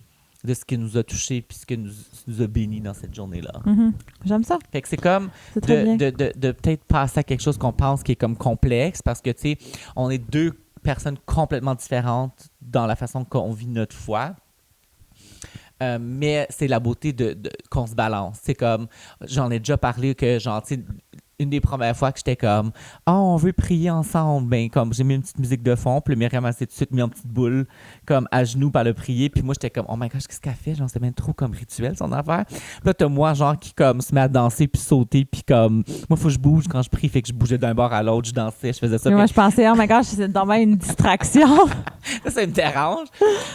de ce qui nous a touchés puis ce qui nous a bénis dans cette journée-là. J'aime ça. Fait que c'est comme de peut-être passer à quelque chose qu'on pense qui est comme complexe parce que, tu sais, on est deux personnes complètement différentes dans la façon qu'on vit notre foi. Mais c'est la beauté qu'on se balance. C'est comme, j'en ai déjà parlé que, genre, tu sais, une des premières fois que j'étais comme, on veut prier ensemble. Ben, comme, j'ai mis une petite musique de fond, puis le Myriam a tout de suite mis en petite boule, comme, à genoux, par le prier. Puis moi, j'étais comme, oh my gosh, qu'est-ce qu'elle fait? Genre, c'est bien trop comme rituel, son affaire. Puis là, t'as moi, genre, qui, comme, se met à danser, puis sauter, puis comme, moi, faut que je bouge quand je prie, fait que je bougeais d'un bord à l'autre, je dansais, je faisais ça. Moi, je pensais, oh my gosh, c'est vraiment une distraction. Ça me dérange.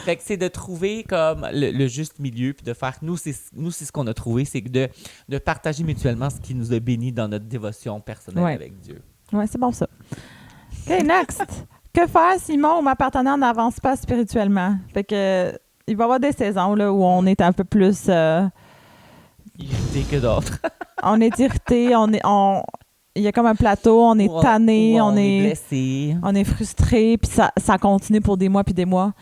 Fait que c'est de trouver comme le juste milieu puis de faire nous c'est ce qu'on a trouvé, c'est que de partager mutuellement ce qui nous a bénis dans notre dévotion personnelle avec Dieu. Ouais, c'est bon ça. OK, next. Que faire si mon ou ma partenaire n'avance pas spirituellement? Fait que il va y avoir des saisons là, où on est un peu plus irrité que d'autres. On est irrité, il y a comme un plateau, on est tanné, on est blessé. On est frustré, puis ça continue pour des mois puis des mois.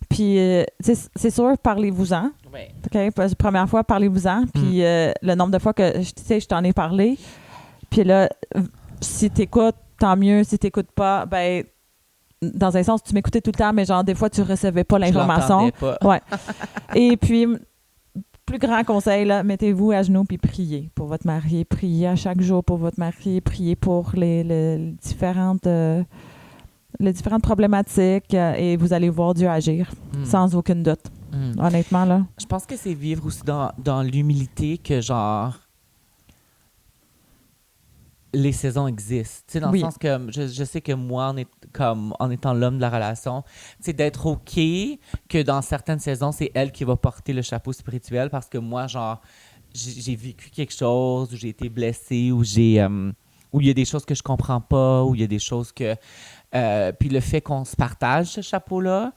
Puis, c'est sûr, parlez-vous-en. Oui. OK? Première fois, parlez-vous-en. Puis, le nombre de fois que, je t'en ai parlé. Puis là, si t'écoutes, tant mieux. Si t'écoutes pas, ben, dans un sens, tu m'écoutais tout le temps, mais genre, des fois, tu recevais pas l'information. Je l'entendais pas. Ouais. Et puis, plus grand conseil, là, mettez-vous à genoux puis priez pour votre mari. Priez à chaque jour pour votre mari. Priez pour les différentes problématiques et vous allez voir Dieu agir sans aucune doute. Honnêtement, là. Je pense que c'est vivre aussi dans l'humilité que, genre, les saisons existent. Tu sais, dans le sens que je sais que moi, en étant l'homme de la relation, tu sais, d'être OK que dans certaines saisons, c'est elle qui va porter le chapeau spirituel parce que moi, genre, j'ai vécu quelque chose, où j'ai été blessée, où il y a des choses que je comprends pas, où il y a des choses que... puis le fait qu'on se partage ce chapeau-là,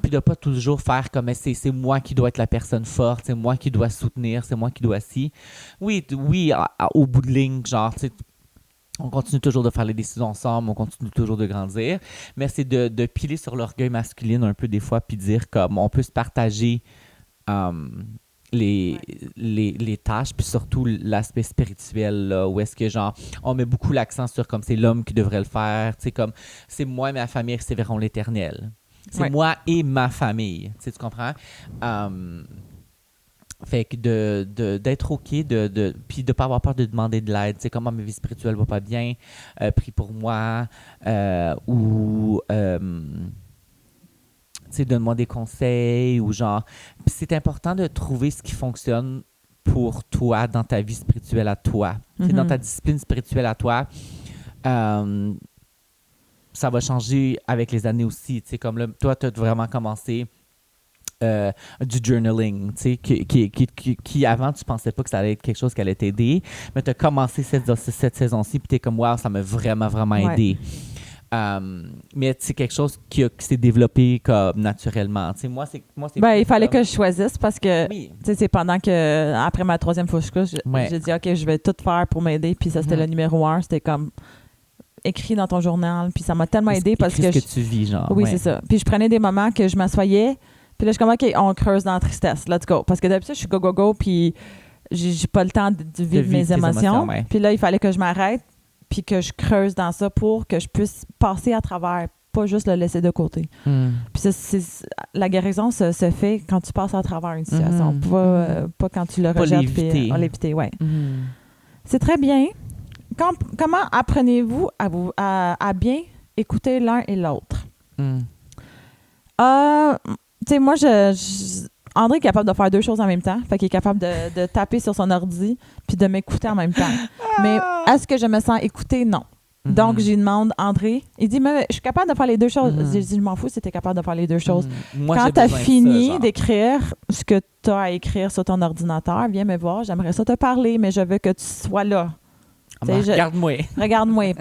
puis de pas toujours faire comme c'est moi qui dois être la personne forte, c'est moi qui dois soutenir, c'est moi qui dois si. Oui, au bout de ligne, genre, tu sais, on continue toujours de faire les décisions ensemble, on continue toujours de grandir, mais c'est de piler sur l'orgueil masculin un peu des fois, puis dire comme on peut se partager les tâches, puis surtout l'aspect spirituel, là, où est-ce que, genre, on met beaucoup l'accent sur comme c'est l'homme qui devrait le faire, tu sais, comme c'est moi et ma famille qui verront l'Éternel. C'est moi et ma famille, tu sais, tu comprends? Fait que d'être OK, puis de ne pas avoir peur de demander de l'aide. Tu sais, comment ma vie spirituelle va pas bien, prie pour moi, ou, tu sais, donne-moi des conseils, ou genre... Puis c'est important de trouver ce qui fonctionne pour toi, dans ta vie spirituelle à toi. Tu sais, dans ta discipline spirituelle à toi. Ça va changer avec les années aussi. Tu sais, comme là, toi, tu as vraiment commencé... du journaling, tu sais, qui avant, tu pensais pas que ça allait être quelque chose qui allait t'aider, mais tu as commencé cette saison-ci, puis tu es comme, wow, ça m'a vraiment, vraiment aidé. Mais c'est quelque chose qui s'est développé comme naturellement. Tu sais, moi, c'est il fallait que je choisisse parce que oui. tu sais, c'est pendant que, après ma 3e fois que je couche, j'ai dit, OK, je vais tout faire pour m'aider, puis ça, c'était le numéro 1, c'était comme écrit dans ton journal, puis ça m'a tellement aidé parce que... ce que tu vis, genre. Oui, c'est ça. Puis je prenais des moments que je m'assoyais, puis là, je suis comme, OK, on creuse dans la tristesse. Let's go. Parce que d'habitude, je suis go, go, go, puis j'ai pas le temps de vivre mes émotions. Puis là, il fallait que je m'arrête, puis que je creuse dans ça pour que je puisse passer à travers, pas juste le laisser de côté. Puis la guérison se fait quand tu passes à travers une situation, pas quand tu le rejettes. Puis l'éviter, ouais. C'est très bien. Comment apprenez-vous à bien écouter l'un et l'autre? Tu sais, moi, André est capable de faire 2 choses en même temps. Fait qu'il est capable de taper sur son ordi puis de m'écouter en même temps. Mais est-ce que je me sens écoutée? Non. Donc, je lui demande, André, il dit, mais je suis capable de faire les 2 choses. Je dis, je m'en fous si tu es capable de faire les 2 choses. Moi, quand tu as fini d'écrire ce que tu as à écrire sur ton ordinateur, viens me voir, j'aimerais ça te parler, mais je veux que tu sois là. Regarde-moi. Regarde-moi.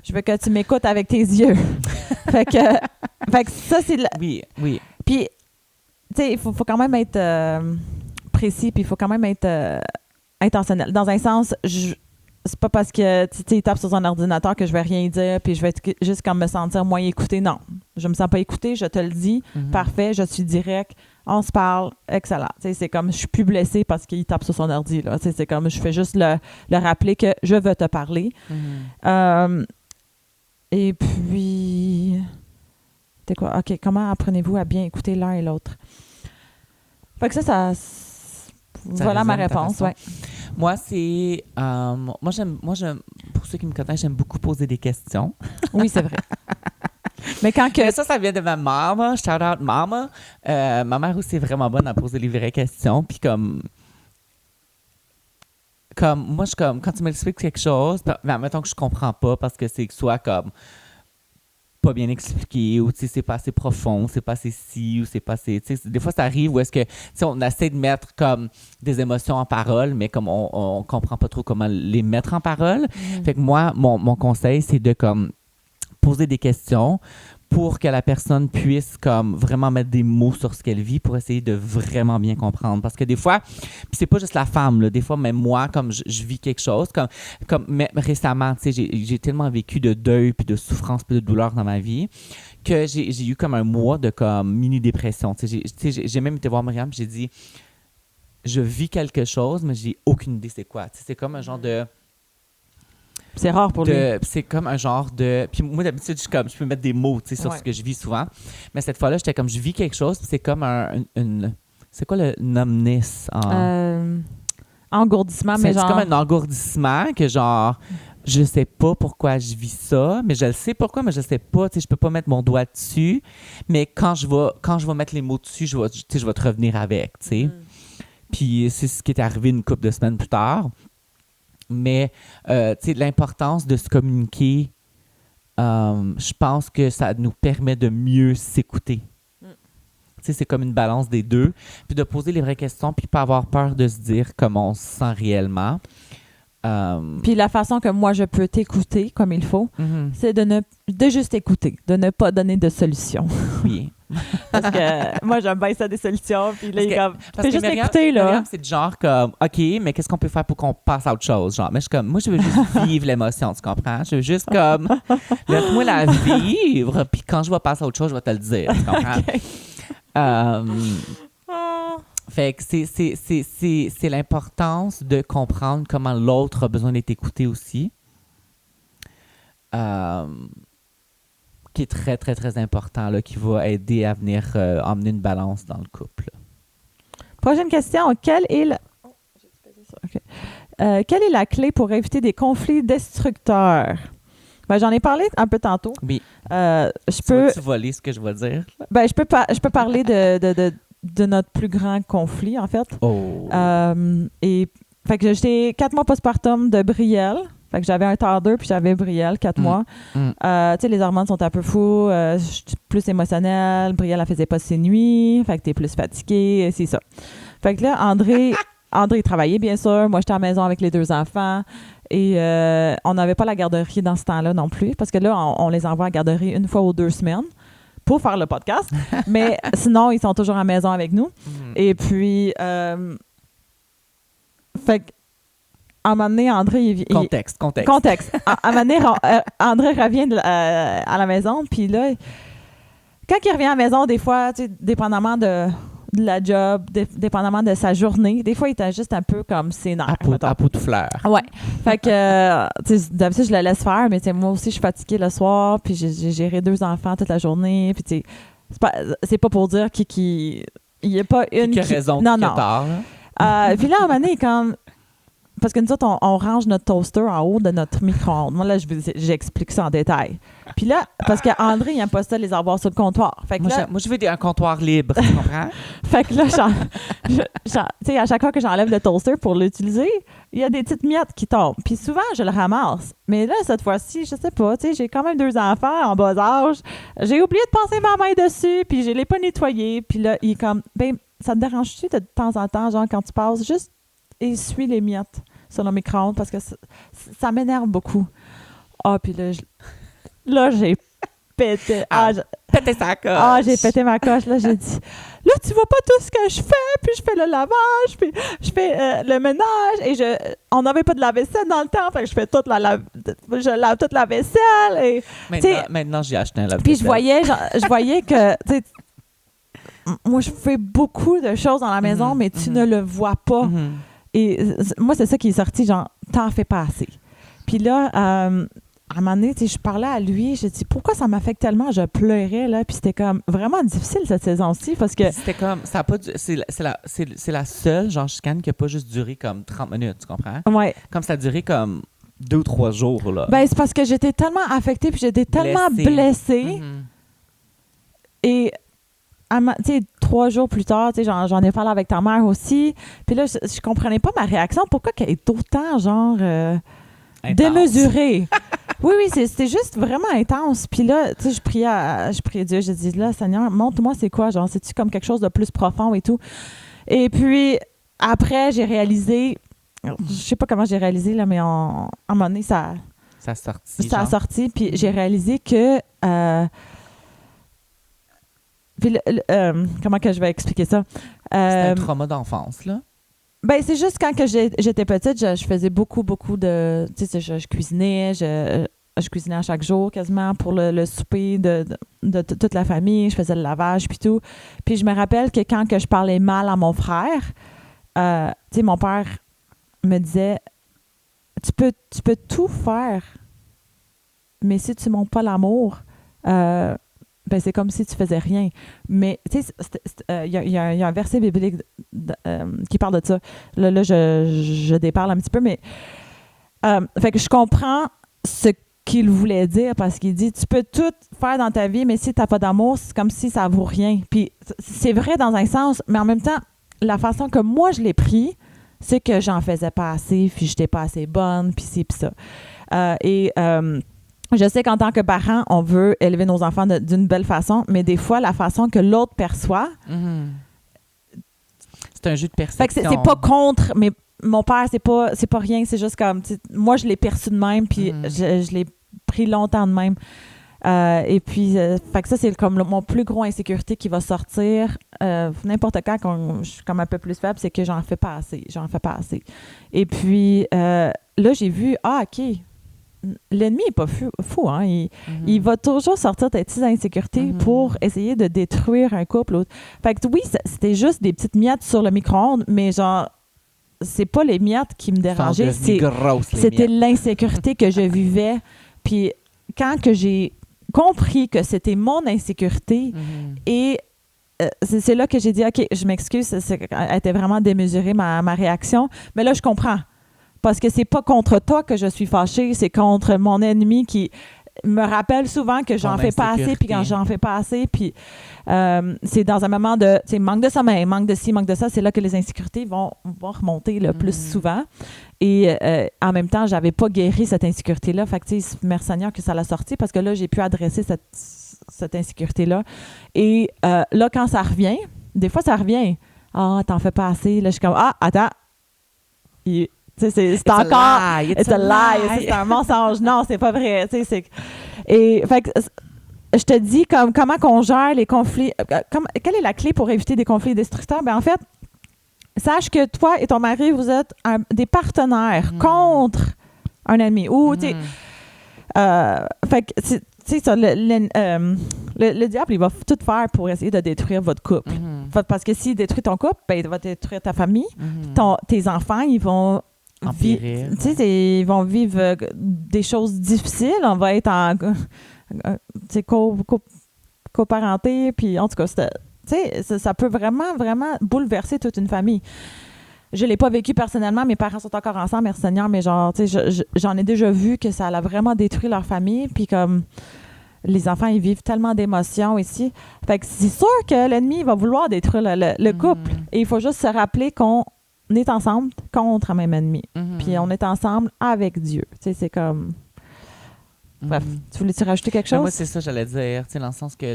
Je veux que tu m'écoutes avec tes yeux. fait que ça, c'est... Oui. Puis, tu sais, il faut quand même être précis, puis il faut quand même être intentionnel. Dans un sens, c'est pas parce que il tape sur son ordinateur que je vais rien dire, puis je vais être juste comme me sentir moins écoutée. Non, je me sens pas écoutée, je te le dis. Parfait, je suis direct, on se parle, excellent. C'est comme, je suis plus blessée parce qu'il tape sur son ordi. Là. C'est comme, je fais juste le rappeler que je veux te parler. Et puis... C'était quoi? OK, comment apprenez-vous à bien écouter l'un et l'autre? Fait que ça voilà ma réponse, ouais. Moi, c'est... moi, j'aime... Pour ceux qui me connaissent, j'aime beaucoup poser des questions. Oui, c'est vrai. Mais quand que... Mais ça vient de ma maman. Shout out mama. Ma mère aussi est vraiment bonne à poser les vraies questions. Puis comme moi, je comme... Quand tu m'expliques quelque chose, mettons que je comprends pas parce que c'est soit comme... pas bien expliqué, ou c'est pas assez profond, c'est pas assez ci, ou c'est pas assez... Des fois, ça arrive où est-ce que on essaie de mettre comme des émotions en parole, mais comme on comprend pas trop comment les mettre en parole. Fait que moi, mon conseil, c'est de comme poser des questions pour que la personne puisse comme vraiment mettre des mots sur ce qu'elle vit pour essayer de vraiment bien comprendre. Parce que des fois, puis c'est pas juste la femme, là, des fois, même moi, comme je vis quelque chose, comme mais récemment, tu sais, j'ai tellement vécu de deuil, puis de souffrance, puis de douleur dans ma vie, que j'ai eu comme un mois de comme mini-dépression. Tu sais, j'ai même été voir Myriam, j'ai dit, je vis quelque chose, mais j'ai aucune idée c'est quoi. Tu sais, c'est comme un genre de... C'est rare pour lui. C'est comme un genre de... Puis moi, d'habitude, je peux mettre des mots sur ce que je vis souvent. Mais cette fois-là, j'étais comme, je vis quelque chose, puis c'est comme c'est quoi le numbness? Engourdissement, mais genre... C'est comme un engourdissement que genre... Je sais pas pourquoi je vis ça, mais je le sais pourquoi, mais je sais pas. Tu sais, je peux pas mettre mon doigt dessus. Mais quand je vais mettre les mots dessus, je vais te revenir avec, tu sais. Puis c'est ce qui est arrivé une couple de semaines plus tard. Mais, tu sais, l'importance de se communiquer, je pense que ça nous permet de mieux s'écouter. Tu sais, c'est comme une balance des deux. Puis de poser les vraies questions, puis pas avoir peur de se dire comment on se sent réellement. Puis la façon que moi, je peux t'écouter comme il faut, c'est de juste écouter, de ne pas donner de solution. Oui. Parce que moi, j'aime bien ça, des solutions. Puis là, parce que juste Myriam, écouter, là. Myriam, c'est du genre comme, OK, mais qu'est-ce qu'on peut faire pour qu'on passe à autre chose? Genre, mais je suis comme, moi, je veux juste vivre l'émotion, tu comprends? Je veux juste comme, laisse-moi la vivre, puis quand je vais passer à autre chose, je vais te le dire, tu comprends? Fait que c'est l'importance de comprendre comment l'autre a besoin d'être écouté aussi. Qui est très, très, très important, là, qui va aider à venir emmener une balance dans le couple. Prochaine question. Quelle est la clé pour éviter des conflits destructeurs? Ben, j'en ai parlé un peu tantôt. Oui. Je peux voler ce que je vais dire? Ben, je peux parler de notre plus grand conflit, en fait. Oh. Et fait que j'étais 4 mois postpartum de Brielle. Fait que j'avais un toddler puis j'avais Brielle, 4 mois. Tu sais, les hormones sont un peu fous. Je suis plus émotionnelle. Brielle, elle faisait pas ses nuits. Fait que t'es plus fatiguée. C'est ça. Fait que là, André travaillait, bien sûr. Moi, j'étais à la maison avec les 2 enfants. Et on n'avait pas la garderie dans ce temps-là non plus. Parce que là, on les envoie à la garderie 1 fois ou 2 semaines pour faire le podcast. Mais sinon, ils sont toujours à la maison avec nous. Et puis, fait que, à un moment donné, André... Contexte. À un moment donné, André revient à la maison, puis là, quand il revient à la maison, des fois, tu sais, dépendamment de la job, dépendamment de sa journée, des fois, il était juste un peu comme sénère. À peau de fleur. Ouais. Fait que, tu sais, d'habitude, je le laisse faire, mais tu sais, moi aussi, je suis fatiguée le soir, puis j'ai géré 2 enfants toute la journée, puis tu sais, c'est pas pour dire qu'il n'y a pas une... Qui a raison, non. Tard. Puis là, à un moment donné, comme... Parce que nous autres, on range notre toaster en haut de notre micro-ondes. Moi, là, j'explique ça en détail. Puis là, parce qu'André, il n'aime pas ça, les avoir sur le comptoir. Fait que moi, je veux un comptoir libre, tu comprends? Fait que là, tu sais, à chaque fois que j'enlève le toaster pour l'utiliser, il y a des petites miettes qui tombent. Puis souvent, je le ramasse. Mais là, cette fois-ci, je sais pas, tu sais, j'ai quand même 2 enfants en bas âge. J'ai oublié de passer ma main dessus, puis je l'ai pas nettoyé. Puis là, il est comme, ben, ça te dérange-tu de temps en temps, genre, quand tu passes, juste essuie les miettes sur le micro-ondes parce que ça m'énerve beaucoup. Ah, puis là, j'ai pété. Pété sa coche. Ah, j'ai pété ma coche. Là, j'ai dit, là, tu vois pas tout ce que je fais, puis je fais le lavage, puis je fais le ménage, et on n'avait pas de lave-vaisselle dans le temps, fait que je fais je lave toute la vaisselle. Et, maintenant, j'ai acheté un lave-vaisselle. Puis je voyais que, tu sais, moi, je fais beaucoup de choses dans la maison, mais tu ne le vois pas. Et moi, c'est ça qui est sorti, genre, t'en fais pas assez. Puis là, à un moment donné, je parlais à lui, je dis pourquoi ça m'affecte tellement? Je pleurais, là, puis c'était comme vraiment difficile cette saison-ci, parce que... C'était comme, ça a pas c'est la seule, genre, chicane qui a pas juste duré comme 30 minutes, tu comprends? Ouais. Comme ça a duré comme 2 ou 3 jours, là. Ben, c'est parce que j'étais tellement affectée, puis j'étais tellement blessée. Et... tu sais, 3 jours plus tard, tu sais, j'en ai parlé avec ta mère aussi. Puis là, je comprenais pas ma réaction. Pourquoi qu'elle est autant, genre, démesurée? Oui, c'était juste vraiment intense. Puis là, tu sais, je priais Dieu. Je dis, là, Seigneur, montre-moi c'est quoi, genre, c'est-tu comme quelque chose de plus profond et tout? Et puis, après, j'ai réalisé, je sais pas comment j'ai réalisé, là, mais à un moment donné, ça a sorti. Ça a sorti, puis j'ai réalisé que... Puis, comment que je vais expliquer ça? C'est un trauma d'enfance, là? Ben, c'est juste quand que j'étais petite, je faisais beaucoup de... Tu sais, je cuisinais, je cuisinais à chaque jour quasiment pour le souper de toute la famille. Je faisais le lavage puis tout. Puis je me rappelle que quand que je parlais mal à mon frère, tu sais, mon père me disait, tu peux tout faire, mais si tu montres pas l'amour... ben c'est comme si tu faisais rien. Mais, tu sais, il y a un verset biblique qui parle de ça. Là je déparle un petit peu, mais... fait que je comprends ce qu'il voulait dire, parce qu'il dit, tu peux tout faire dans ta vie, mais si tu n'as pas d'amour, c'est comme si ça vaut rien. Puis c'est vrai dans un sens, mais en même temps, la façon que moi je l'ai pris, c'est que j'en faisais pas assez, puis j'étais pas assez bonne, puis ci, puis ça. Je sais qu'en tant que parent, on veut élever nos enfants d'une belle façon, mais des fois, la façon que l'autre perçoit... C'est un jeu de perception. Fait que c'est pas contre, mais mon père, c'est pas rien, c'est juste comme... Moi, je l'ai perçu de même, puis je l'ai pris longtemps de même. Et puis, fait que ça, c'est comme mon plus gros insécurité qui va sortir n'importe quand je suis comme un peu plus faible, c'est que j'en fais pas assez. Et puis, là, j'ai vu, OK... L'ennemi n'est pas fou, hein? Il va toujours sortir de petites insécurités pour essayer de détruire un couple. Fait que oui, c'était juste des petites miettes sur le micro-ondes, mais genre, c'est pas les miettes qui me dérangeaient, c'était l'insécurité que je vivais. Puis quand que j'ai compris que c'était mon insécurité et c'est là que j'ai dit, OK, je m'excuse, elle était vraiment démesurée, ma réaction. Mais là, je comprends. Parce que c'est pas contre toi que je suis fâchée, c'est contre mon ennemi qui me rappelle souvent que j'en fais pas assez, puis quand j'en fais pas assez, puis c'est dans un moment de manque de sommeil, manque de ci, manque de ça, c'est là que les insécurités vont remonter le plus souvent. Et en même temps, j'avais pas guéri cette insécurité-là. Fait que, merci Seigneur que ça l'a sorti, parce que là, j'ai pu adresser cette insécurité-là. Et là, quand ça revient, des fois, ça revient. Ah, t'en fais pas assez. Là, je suis comme, attends. C'est encore... It's a lie. C'est un mensonge. Non, c'est pas vrai. Et fait que, je te dis comment qu'on gère les conflits. Quelle est la clé pour éviter des conflits destructeurs? Ben, en fait, sache que toi et ton mari, vous êtes des partenaires contre un ennemi. Ou, fait que, le diable, il va tout faire pour essayer de détruire votre couple. Parce que s'il détruit ton couple, ben, il va détruire ta famille. Tes enfants, ils vont... ils vont vivre des choses difficiles. On va être en coparenté. Puis en tout cas, ça peut vraiment, vraiment bouleverser toute une famille. Je ne l'ai pas vécu personnellement. Mes parents sont encore ensemble, merci Seigneur. Mais genre, j'en ai déjà vu que ça a vraiment détruit leur famille. Puis comme les enfants, ils vivent tellement d'émotions ici. Fait que c'est sûr que l'ennemi va vouloir détruire le couple. Et il faut juste se rappeler qu'on est ensemble contre un même ennemi. Puis on est ensemble avec Dieu. C'est comme... Bref, tu voulais-tu rajouter quelque chose? Moi, c'est ça, j'allais dire. Dans le sens que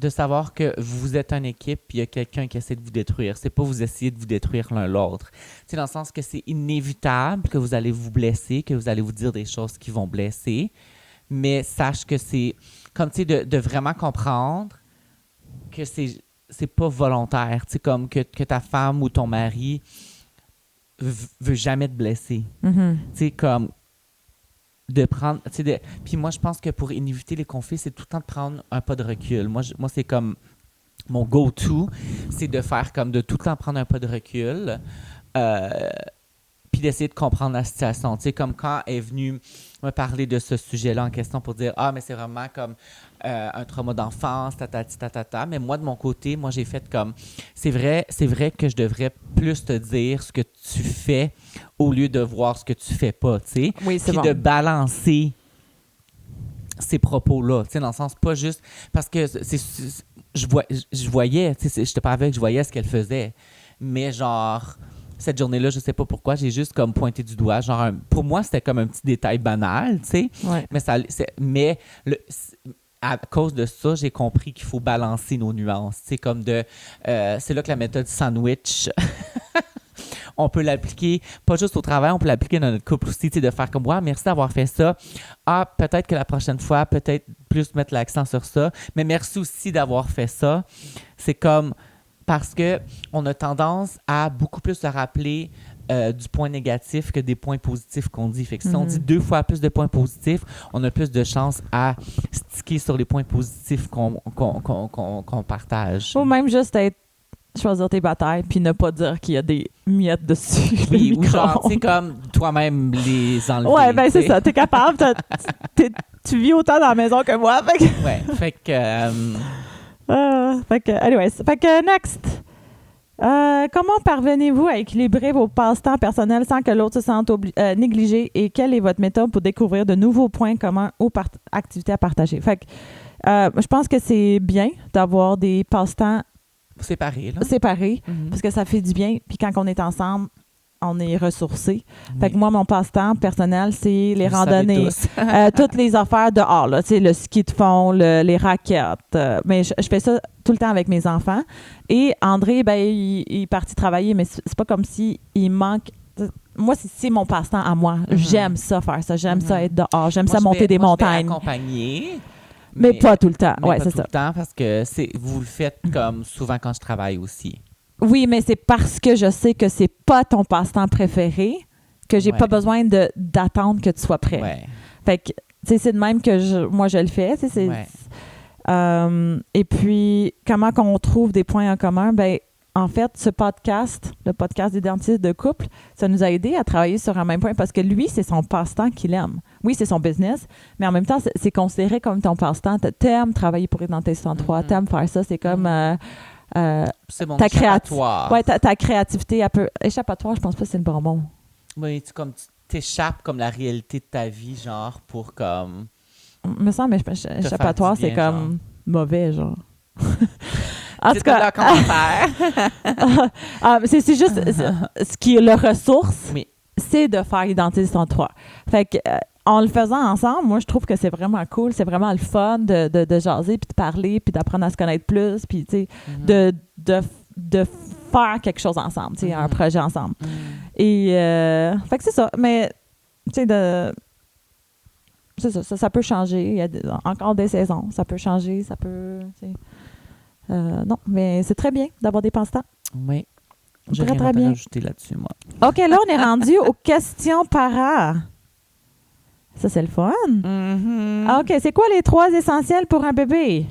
de savoir que vous êtes une équipe puis il y a quelqu'un qui essaie de vous détruire. C'est pas vous essayer de vous détruire l'un l'autre. Dans le sens que c'est inévitable que vous allez vous blesser, que vous allez vous dire des choses qui vont blesser. Mais sache que c'est... Comme, de vraiment comprendre que c'est pas volontaire, comme que ta femme ou ton mari veut jamais te blesser. Comme de prendre, puis moi je pense que pour éviter les conflits, c'est tout le temps de prendre un pas de recul. Moi c'est comme mon go-to, c'est de faire comme de tout le temps prendre un pas de recul, puis d'essayer de comprendre la situation. Comme quand elle est venue me parler de ce sujet-là en question pour dire « Ah, mais c'est vraiment comme un trauma d'enfance, ta. » Mais moi, de mon côté, j'ai fait comme « C'est vrai que je devrais plus te dire ce que tu fais au lieu de voir ce que tu fais pas, tu sais. » Oui, c'est puis bon. De balancer ces propos-là, tu sais, dans le sens pas juste... Parce que je voyais, tu sais, j'étais pas aveugle, je voyais ce qu'elle faisait. Mais genre... Cette journée-là, je sais pas pourquoi, j'ai juste comme pointé du doigt. Genre, pour moi, c'était comme un petit détail banal, tu sais. Ouais. Mais à cause de ça, j'ai compris qu'il faut balancer nos nuances. Tu sais, comme c'est là que la méthode sandwich, on peut l'appliquer, pas juste au travail, on peut l'appliquer dans notre couple aussi, tu sais, de faire comme, ouais, merci d'avoir fait ça. Ah, peut-être que la prochaine fois, peut-être plus mettre l'accent sur ça. Mais merci aussi d'avoir fait ça. C'est comme... Parce qu'on a tendance à beaucoup plus se rappeler du point négatif que des points positifs qu'on dit. Fait que si on dit 2 fois plus de points positifs, on a plus de chances à sticker sur les points positifs qu'on partage. Ou même juste choisir tes batailles puis ne pas dire qu'il y a des miettes dessus. Oui, ou genre, tu sais, comme toi-même les enlever. Ouais, ben c'est ça. T'es capable. Tu vis autant dans la maison que moi. Fait que... Ouais, fait que... anyways. Fait que next. Comment parvenez-vous à équilibrer vos passe-temps personnels sans que l'autre se sente négligé et quelle est votre méthode pour découvrir de nouveaux points communs ou activités à partager? Fait que je pense que c'est bien d'avoir des passe-temps séparés, parce que ça fait du bien. Puis quand on est ensemble, on est ressourcés. Fait que moi, mon passe-temps personnel, c'est les randonnées. Toutes les affaires dehors, là, le ski de fond, les raquettes. Mais je fais ça tout le temps avec mes enfants. Et André, ben, il est parti travailler, mais c'est pas comme s'il manque... Moi, c'est mon passe-temps à moi. J'aime ça, faire ça. J'aime ça être dehors. J'aime ça monter des montagnes. Je vais accompagner. Mais pas tout le temps. Ouais, c'est ça. Pas tout le temps parce que vous le faites comme souvent quand je travaille aussi. Oui, mais c'est parce que je sais que c'est pas ton passe-temps préféré que j'ai pas besoin d'attendre que tu sois prêt. Ouais. Fait que, tu sais, c'est de même que moi, je le fais. Et puis, comment qu'on trouve des points en commun? Ben, en fait, ce podcast, le podcast des dentistes de couple, ça nous a aidé à travailler sur un même point parce que lui, c'est son passe-temps qu'il aime. Oui, c'est son business, mais en même temps, c'est considéré comme ton passe-temps. T'aimes travailler pour Identité 63, t'aimes faire ça. C'est comme c'est mon ta échappatoire. Ouais, ta créativité, un peu. Échappatoire, je pense pas que c'est le bon mot. Oui, tu t'échappes comme la réalité de ta vie, genre, pour comme... Me semble, mais échappatoire, c'est comme genre. mauvais, genre. En tout cas, c'est juste ce qui est la ressource, oui. c'est de faire Identité 63. Fait que en le faisant ensemble, moi je trouve que c'est vraiment cool, c'est vraiment le fun de jaser puis de parler puis d'apprendre à se connaître plus puis tu sais de faire quelque chose ensemble, tu sais un projet ensemble. Et fait que c'est ça, mais tu sais c'est ça peut changer, il y a encore des saisons, ça peut changer, ça peut non, mais c'est très bien d'avoir des passe-temps. Oui. Très, J'ai très rien bien. à rajouter là-dessus, moi. OK, là, on est rendu aux questions para. Ça, c'est le fun. OK, c'est quoi les 3 essentiels pour un bébé?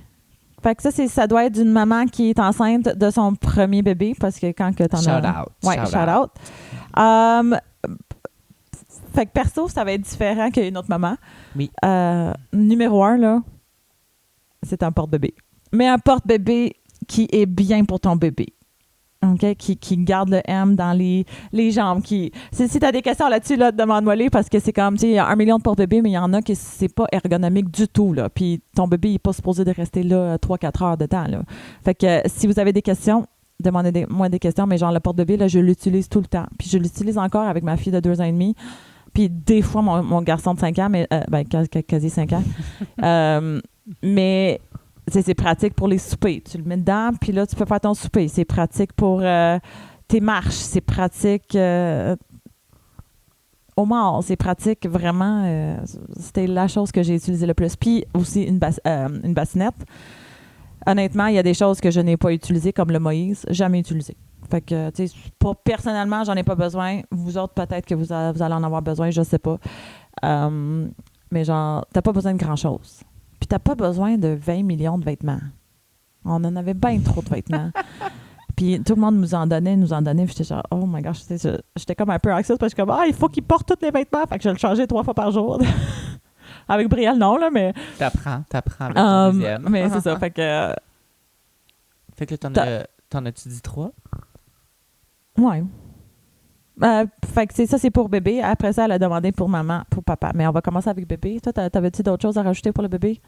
Fait que ça doit être d'une maman qui est enceinte de son premier bébé, parce que quand que t'en as... Shout out. Ouais, shout out. Fait que perso, ça va être différent qu'une autre maman. Oui. Numéro 1, là, c'est un porte-bébé. Mais un porte-bébé qui est bien pour ton bébé. OK? Qui garde le M dans les jambes. Si tu as des questions là-dessus, là, demande-moi-les parce que c'est comme, tu sais, il y a 1 million de porte-bébés, mais il y en a qui c'est pas ergonomique du tout, là. Puis ton bébé, il n'est pas supposé de rester là 3-4 heures de temps, là. Fait que si vous avez des questions, demandez-moi des questions, mais genre le porte-bébé, là, je l'utilise tout le temps. Puis je l'utilise encore avec ma fille de 2 ans et demi. Puis des fois, mon garçon de 5 ans, mais quasi 5 ans. Mais... c'est pratique pour les soupers. Tu le mets dedans, puis là, tu peux faire ton souper. C'est pratique pour tes marches. C'est pratique au mort. C'est pratique vraiment. C'était la chose que j'ai utilisée le plus. Puis aussi une bassinette. Honnêtement, il y a des choses que je n'ai pas utilisées, comme le Moïse. Jamais utilisé. Fait que, tu sais, personnellement, j'en ai pas besoin. Vous autres, peut-être que vous allez en avoir besoin, je sais pas. Mais genre, t'as pas besoin de grand-chose. Puis t'as pas besoin de 20 millions de vêtements. On en avait bien trop de vêtements. Puis tout le monde nous en donnait. Puis j'étais genre, oh my gosh, j'étais comme un peu anxieuse parce que comme, il faut qu'il porte tous les vêtements. Fait que je le changeais 3 fois par jour. Avec Brielle, non, là, mais... T'apprends avec ton deuxième. Mais c'est ça, fait que... Fait que là, t'en as-tu dit 3? Ouais. Fait que ça, c'est pour bébé. Après ça, elle a demandé pour maman, pour papa. Mais on va commencer avec bébé. Toi, t'avais-tu d'autres choses à rajouter pour le bébé?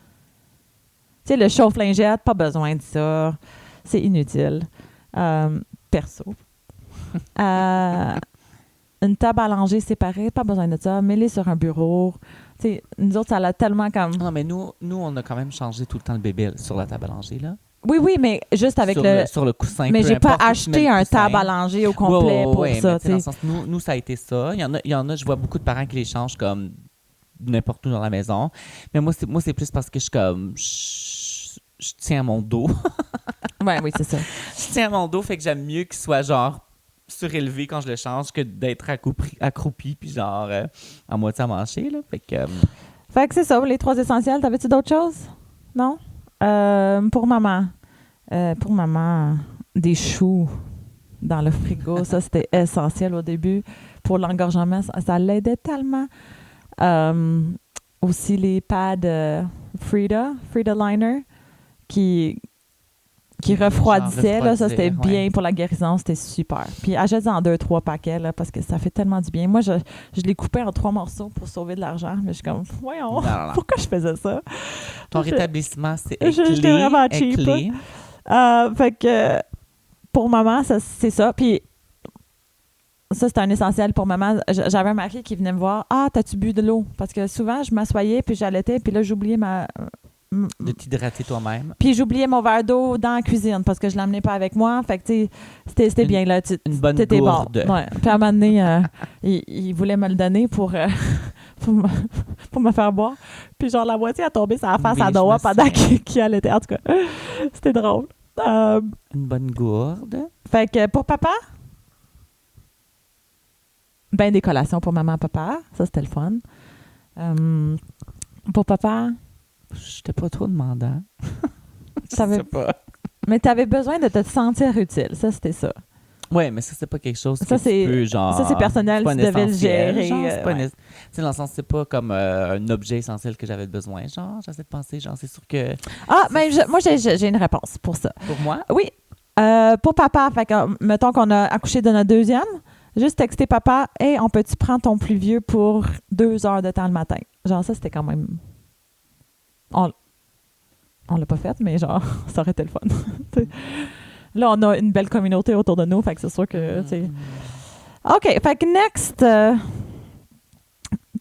Tu sais, le chauffe-lingette, pas besoin de ça. C'est inutile. Perso. Une table à langer séparée, pas besoin de ça. Mets-les sur un bureau. Tu sais, nous autres, ça l'a tellement comme... Non, mais nous, on a quand même changé tout le temps le bébé sur la table à langer, là. Oui, mais juste avec sur le coussin. Mais j'ai pas acheté un table à langer au complet pour ça. Dans le sens, nous, ça a été ça. Il y en a, je vois beaucoup de parents qui les changent comme n'importe où dans la maison. Mais moi, c'est plus parce que je suis comme... Je tiens à mon dos. Oui, c'est ça. Je tiens à mon dos, fait que j'aime mieux qu'il soit genre surélevé quand je le change que d'être accroupi puis genre à moitié amanché, là. Fait que c'est ça, les 3 essentiels. T'avais-tu d'autres choses? Non? Pour maman, des choux dans le frigo, ça c'était essentiel au début. Pour l'engorgement, ça l'aidait tellement. Aussi les pads Frida Liner qui refroidissaient, là, ça c'était bien pour la guérison, c'était super. Puis achète-en 2-3 paquets là, parce que ça fait tellement du bien. Moi, je les coupais en 3 morceaux pour sauver de l'argent, mais je suis comme, voyons, non. Pourquoi je faisais ça? Ton rétablissement, c'est j'étais vraiment cheap. Fait que pour maman, c'est ça. Puis ça, c'est un essentiel pour maman. J'avais un mari qui venait me voir. « Ah, t'as-tu bu de l'eau? » Parce que souvent, je m'assoyais, puis j'allaitais, puis là, j'oubliais de t'hydrater toi-même. Puis j'oubliais mon verre d'eau dans la cuisine parce que je l'amenais pas avec moi. Fait que, tu sais, c'était bien, là. Une bonne gourde. Bon. Ouais. Puis à un moment donné, il voulait me le donner pour me faire boire. Puis genre, la moitié a tombé sur la face à Noah pendant qu'il allaitait. En tout cas, c'était drôle. Une bonne gourde. Fait que pour papa, ben des collations pour maman et papa. Ça, c'était le fun. Pour papa... J'étais pas trop demandant. Je sais pas. Mais tu avais besoin de te sentir utile. Ça, c'était ça. Ouais, mais ça, c'est pas quelque chose Ça, que tu peux, genre... Ça, c'est personnel, pas tu devais le essentiel, gérer. genre, c'est pas ouais. tu sais, dans le sens, c'est pas comme un objet essentiel que j'avais besoin. Genre, j'essaie de penser, genre, c'est sûr que... Ah, mais moi, j'ai une réponse pour ça. Pour moi? Oui. Pour papa, fait que, mettons qu'on a accouché de notre deuxième, juste texter papa, « Hey, on peut-tu prendre ton plus vieux pour 2 heures de temps le matin? » Genre, ça, c'était quand même... On l'a pas fait, mais genre, ça aurait été le fun. Là, on a une belle communauté autour de nous, fait que c'est sûr que, tu sais... OK, fait que next,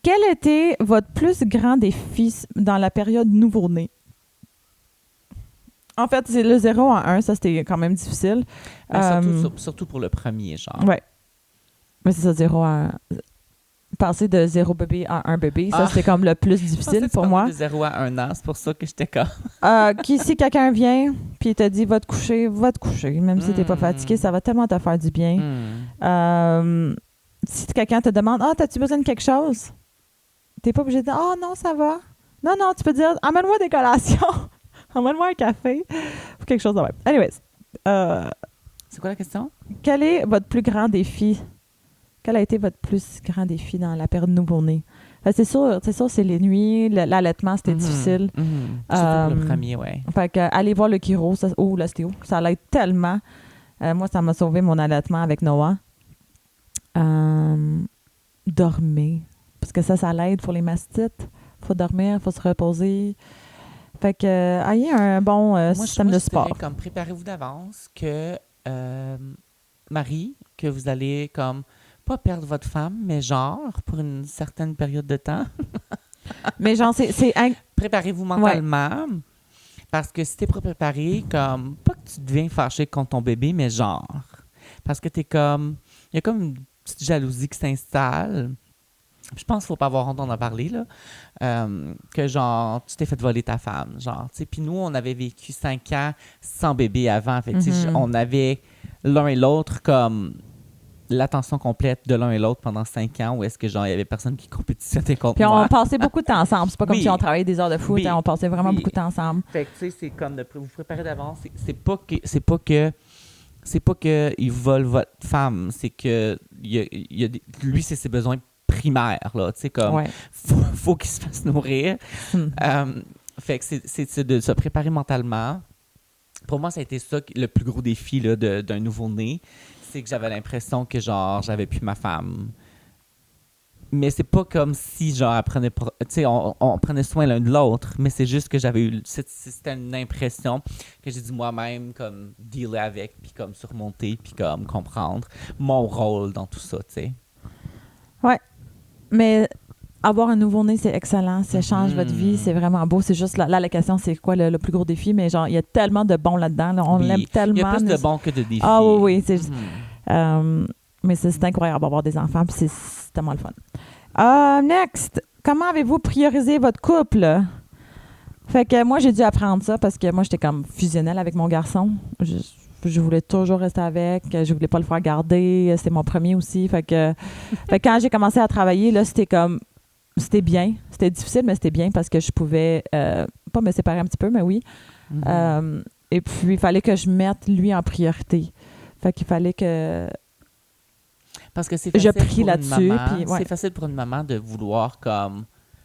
quel était votre plus grand défi dans la période nouveau-né? En fait, c'est le 0 à 1, ça, c'était quand même difficile. Surtout pour le premier, genre. Ouais. Mais c'est ça, 0 à 1. Passer de 0 bébé à 1 bébé, ça, c'était comme le plus difficile pour moi. De 0 à 1 an, c'est pour ça que j'étais comme... Si quelqu'un vient, puis il te dit « Va te coucher », même si t'es pas fatigué, ça va tellement te faire du bien. Si quelqu'un te demande « Ah, t'as-tu besoin de quelque chose? » T'es pas obligé de dire « Ah, non, ça va. » Non, tu peux dire « Amène-moi des collations. Amène-moi un café. » Ou quelque chose de même. Anyways. C'est quoi la question? Quel est votre plus grand défi? Quel a été votre plus grand défi dans la période nouveau-né? C'est sûr, c'est les nuits, l'allaitement, c'était difficile. Surtout pour le premier, oui. Fait que aller voir le chiro ou l'ostéo, ça l'aide tellement. Moi, ça m'a sauvé mon allaitement avec Noah. Dormir. Parce que ça l'aide pour les mastites. Faut dormir, faut se reposer. Fait que, ayez un bon système de sport. Comme préparez-vous d'avance que Marie, que vous allez comme pas perdre votre femme, mais genre pour une certaine période de temps. Mais genre, préparez-vous mentalement. Ouais. Parce que si t'es pas préparé, comme, pas que tu deviens fâché contre ton bébé, mais genre. Parce que t'es comme, il y a comme une petite jalousie qui s'installe. Je pense qu'il faut pas avoir honte d'en parler, là. Que genre, tu t'es fait voler ta femme, genre, tu sais. Puis nous, on avait vécu 5 ans sans bébé avant. Fait que, on avait l'un et l'autre comme l'attention complète de l'un et l'autre pendant 5 ans, où est-ce que genre il y avait personne qui compétitionnait contre moi. Puis on passait beaucoup de temps ensemble. C'est pas comme si on travaillait des heures de foot. On passait vraiment beaucoup de temps ensemble. Fait que tu sais, c'est comme de vous préparer d'avance. C'est pas que il vole votre femme, c'est que lui c'est ses besoins primaires là. Tu sais comme faut qu'il se fasse nourrir. Fait que c'est de se préparer mentalement. Pour moi, ça a été ça le plus gros défi là, d'un nouveau-né. C'est que j'avais l'impression que, genre, j'avais plus ma femme. Mais c'est pas comme si, genre, on prenait soin l'un de l'autre, mais c'est juste que j'avais eu... C'était une impression que j'ai dû moi-même, comme, dealer avec, puis comme surmonter, puis comme comprendre mon rôle dans tout ça, tu sais. Ouais. Mais avoir un nouveau-né, c'est excellent. Ça change votre vie, c'est vraiment beau. C'est juste, là, la question, c'est quoi le plus gros défi? Mais genre, il y a tellement de bons là-dedans. Là. On l'aime tellement. Il y a plus de bons que de défis. Ah oui. Mais c'est incroyable d'avoir des enfants, puis c'est tellement le fun. Next, comment avez-vous priorisé votre couple? Fait que moi, j'ai dû apprendre ça parce que moi, j'étais comme fusionnelle avec mon garçon. Je voulais toujours rester avec. Je voulais pas le faire garder. C'était mon premier aussi. Fait que quand j'ai commencé à travailler, là, c'était bien. C'était difficile, mais c'était bien parce que je pouvais pas me séparer un petit peu, mais oui. Et puis, il fallait que je mette lui en priorité. Fait qu'il fallait que parce que c'est facile je prie là-dessus. C'est facile pour une maman de vouloir comme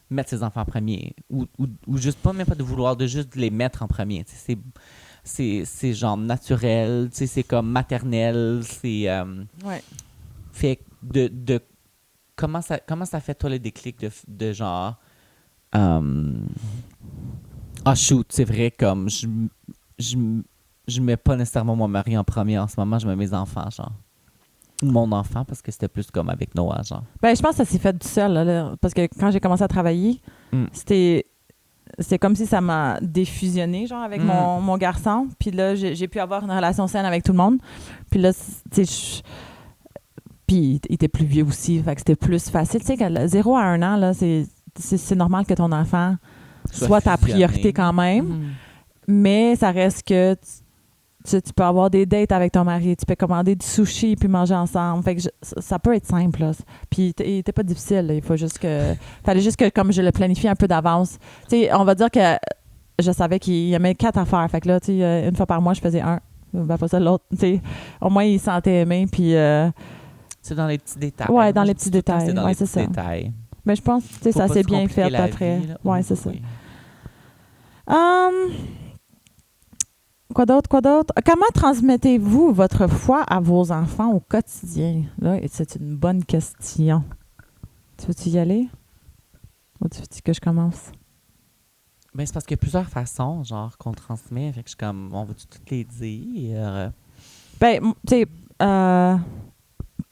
mettre ses enfants en premier. Ou juste pas, même pas de vouloir, de juste les mettre en premier. C'est genre naturel, c'est comme maternel. C'est... Fait de comment ça fait, toi, le déclic de genre... shoot, c'est vrai, comme je mets pas nécessairement mon mari en premier en ce moment, je mets mes enfants, genre. Mon enfant, parce que c'était plus comme avec Noah, genre. Ben, je pense que ça s'est fait tout seul, là, parce que quand j'ai commencé à travailler, c'est comme si ça m'a défusionné, genre, avec mon garçon. Puis là, j'ai pu avoir une relation saine avec tout le monde. Puis là, tu sais, puis il était plus vieux aussi, fait que c'était plus facile. Tu sais, 0 à 1 an, là, c'est normal que ton enfant soit ta priorité quand même. Mais ça reste que tu peux avoir des dates avec ton mari, tu peux commander du sushi puis manger ensemble. Fait que ça peut être simple, là. Puis il était pas difficile, là. Fallait juste que comme je le planifie un peu d'avance. Tu sais, on va dire que je savais qu'il aimait 4 affaires. Fait que là, tu sais, une fois par mois, je faisais un. Ben, pas ça, l'autre. Tu sais, au moins, il se sentait aimé. Puis, c'est dans les petits détails. Ouais, dans Moi, les je petits dis tout le temps, détails. c'est dans Ouais, les c'est petits ça. détails. Mais je pense que Faut ça pas s'est se bien compliquer fait la après. vie, là. Ouais, c'est ça. Oui. Quoi d'autre? Comment transmettez-vous votre foi à vos enfants au quotidien? Là, c'est une bonne question. Tu veux-tu y aller? Ou tu veux-tu que je commence? Ben, c'est parce qu'il y a plusieurs façons, genre, qu'on transmet. Fait que je suis comme, on va-tu toutes les dire? Ben, tu sais,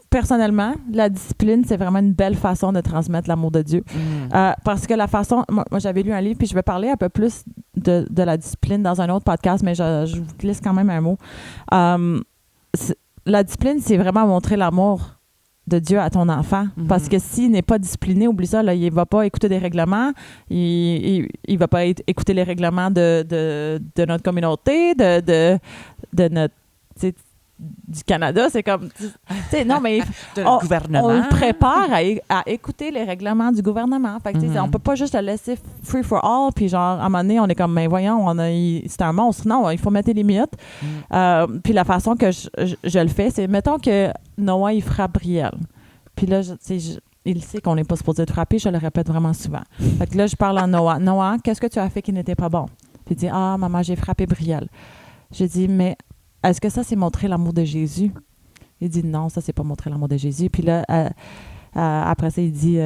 personnellement, la discipline, c'est vraiment une belle façon de transmettre l'amour de Dieu. Parce que la façon... Moi, j'avais lu un livre, puis je vais parler un peu plus de la discipline dans un autre podcast, mais je vous glisse quand même un mot. La discipline, c'est vraiment montrer l'amour de Dieu à ton enfant. Parce que s'il n'est pas discipliné, oublie ça, là, il ne va pas écouter des règlements, il ne va pas écouter les règlements de notre communauté, de notre... du Canada, c'est comme... non, mais le gouvernement. On le prépare à écouter les règlements du gouvernement. Fait que, on peut pas juste le laisser free for all, puis genre, à un moment donné, on est comme, mais voyons, c'est un monstre. Non, il faut mettre les limites. Puis la façon que je le fais, c'est, mettons que Noah, il frappe Brielle. Puis là, il sait qu'on n'est pas supposé te frapper, je le répète vraiment souvent. Fait que là, je parle à Noah. Noah, qu'est-ce que tu as fait qui n'était pas bon? Puis il dit, ah, maman, j'ai frappé Brielle. J'ai dit, mais est-ce que ça, c'est montrer l'amour de Jésus? Il dit non, ça, c'est pas montrer l'amour de Jésus. Puis là, après ça, il dit,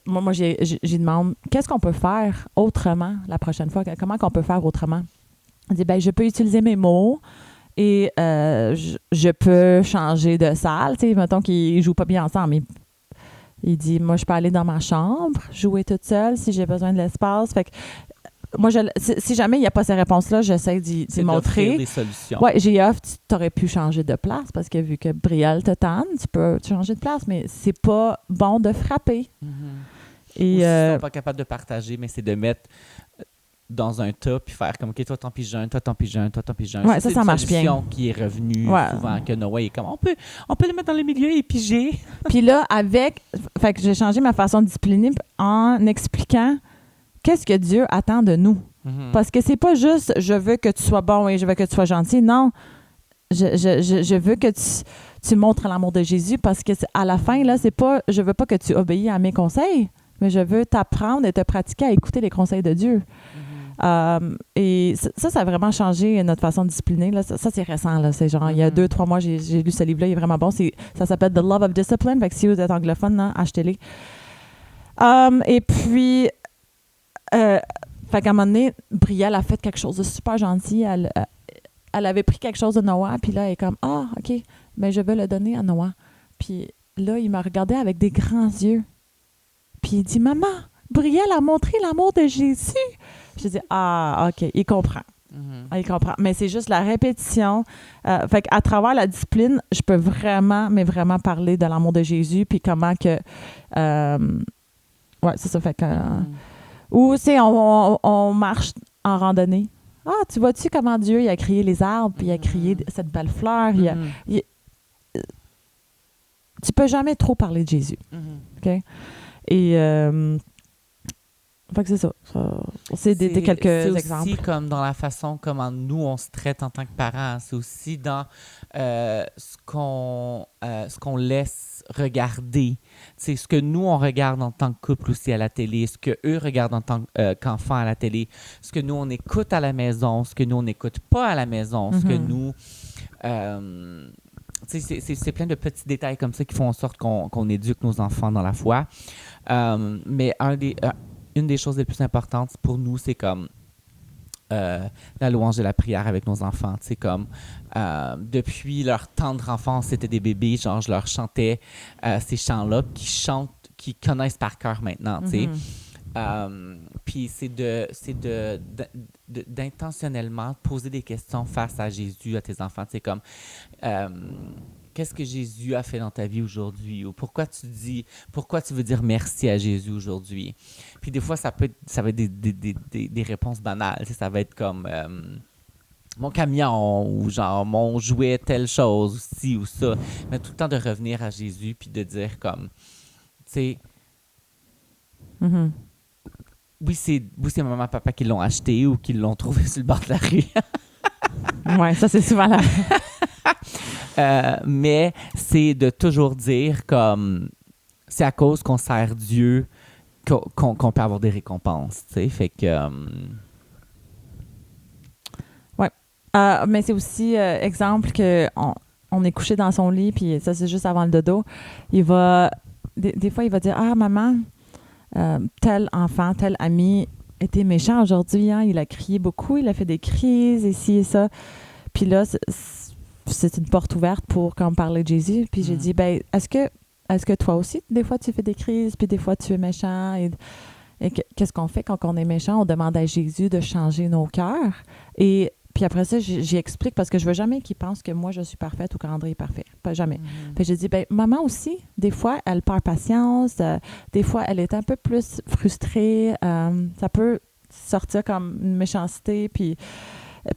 moi, j'y demande, qu'est-ce qu'on peut faire autrement la prochaine fois? Comment qu'on peut faire autrement? Il dit, ben, je peux utiliser mes mots et je peux changer de salle. Tu sais, mettons qu'ils ne jouent pas bien ensemble. Il dit, moi, je peux aller dans ma chambre, jouer toute seule si j'ai besoin de l'espace. Fait que moi, si jamais il n'y a pas ces réponses-là, j'essaie d'y montrer. Des solutions. Oui, j'ai offre, tu aurais pu changer de place parce que vu que Brielle te tanne, tu peux changer de place, mais c'est pas bon de frapper. Et, ou si ils sont pas capables de partager, mais c'est de mettre dans un tas puis faire comme, OK, toi, ton pigeon, toi, ton pigeon, toi, ton pigeon. Ouais, ça marche bien. C'est une solution qui est revenue souvent, que Noah est comme, on peut le mettre dans le milieu et piger. Puis là, fait que j'ai changé ma façon de discipliner en expliquant qu'est-ce que Dieu attend de nous. Parce que c'est pas juste je veux que tu sois bon et je veux que tu sois gentil. Non, je veux que tu montres l'amour de Jésus parce que à la fin, là, c'est pas je veux pas que tu obéis à mes conseils, mais je veux t'apprendre et te pratiquer à écouter les conseils de Dieu. Et ça a vraiment changé notre façon de discipliner. Là. Ça, c'est récent. Là. C'est genre, il y a 2-3 mois, j'ai lu ce livre-là. Il est vraiment bon. Ça s'appelle The Love of Discipline. Fait que si vous êtes anglophone, là, achetez-les. Et puis... fait qu'à un moment donné, Brielle a fait quelque chose de super gentil. Elle avait pris quelque chose de Noah, puis là, elle est comme « Ah, OK, mais je veux le donner à Noah. » Puis là, il m'a regardé avec des grands yeux. Puis il dit « Maman, Brielle a montré l'amour de Jésus. » J'ai dit « Ah, OK, il comprend. » Il comprend. Mais c'est juste la répétition. Fait qu'à travers la discipline, je peux vraiment, mais vraiment parler de l'amour de Jésus, puis comment que... ouais, c'est ça. Fait que... Ou, tu sais, on marche en randonnée. Ah, tu vois-tu comment Dieu il a créé les arbres, puis il a créé cette belle fleur. Tu peux jamais trop parler de Jésus. OK? Et, fait que c'est ça. C'est quelques exemples. C'est aussi comme dans la façon comment nous, on se traite en tant que parents. C'est aussi dans ce qu'on laisse regarder. C'est ce que nous, on regarde en tant que couple aussi à la télé, ce qu'eux regardent en tant qu'enfants à la télé, ce que nous, on écoute à la maison, ce que nous, on n'écoute pas à la maison, ce que nous... c'est plein de petits détails comme ça qui font en sorte qu'on éduque nos enfants dans la foi. Mais une des choses les plus importantes pour nous, c'est comme la louange et la prière avec nos enfants. C'est comme depuis leur tendre enfance, c'était des bébés, genre je leur chantais ces chants-là qu'ils connaissent par cœur maintenant. Puis c'est d'intentionnellement poser des questions face à Jésus, à tes enfants. C'est comme qu'est-ce que Jésus a fait dans ta vie aujourd'hui? Ou pourquoi tu veux dire merci à Jésus aujourd'hui? Puis des fois, ça va être des réponses banales. Ça va être comme mon camion ou genre mon jouet, telle chose, ou ci ou ça. Mais tout le temps de revenir à Jésus puis de dire comme, tu sais, oui, c'est maman, papa qui l'ont acheté ou qui l'ont trouvé sur le bord de la rue. Oui, ça, c'est souvent là. Mais c'est de toujours dire comme c'est à cause qu'on sert Dieu qu'on peut avoir des récompenses, tu sais. Fait que... mais c'est aussi, exemple, on est couché dans son lit, puis ça, c'est juste avant le dodo. Il va... Des fois, il va dire « Ah, maman, tel enfant, tel ami était méchant aujourd'hui, hein? Il a crié beaucoup, il a fait des crises, ici et ça. » Puis là, c'est une porte ouverte pour quand on parlait de Jésus. Puis j'ai dit « Ben, est-ce que toi aussi, des fois, tu fais des crises, puis des fois, tu es méchant? Et qu'est-ce qu'on fait quand on est méchant? On demande à Jésus de changer nos cœurs. Et puis après ça, j'y explique parce que je veux jamais qu'il pense que moi, je suis parfaite ou qu'André est parfait. Pas jamais. Puis j'ai dit, ben maman aussi, des fois, elle perd patience. Des fois, elle est un peu plus frustrée. Ça peut sortir comme une méchanceté. Puis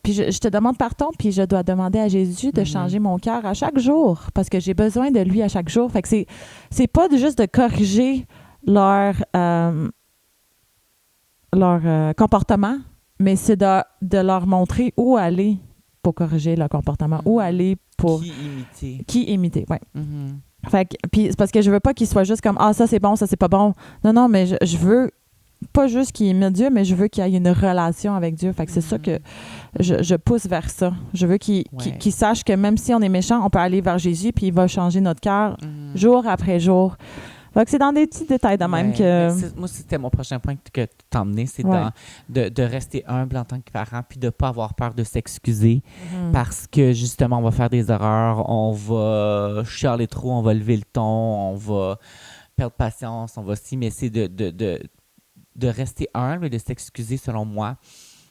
je te demande pardon, puis je dois demander à Jésus de changer mon cœur à chaque jour parce que j'ai besoin de lui à chaque jour. Fait que c'est pas juste de corriger leur comportement, mais c'est de leur montrer où aller pour corriger leur comportement, où aller pour... Qui imiter, oui. Fait que, puis c'est parce que je veux pas qu'ils soient juste comme « Ah, ça c'est bon, ça c'est pas bon ». Non, mais je veux pas juste qu'il imite Dieu, mais je veux qu'il y ait une relation avec Dieu. Fait que c'est ça que je pousse vers ça. Je veux qu'ils sachent que même si on est méchant, on peut aller vers Jésus puis il va changer notre cœur jour après jour. Fait que c'est dans des petits détails de même que... Moi, c'était mon prochain point que tu t'emmenais, c'est de rester humble en tant que parent puis de ne pas avoir peur de s'excuser parce que, justement, on va faire des erreurs, on va chialer trop, on va lever le ton, on va perdre patience, on va mais c'est de rester humble et de s'excuser, selon moi,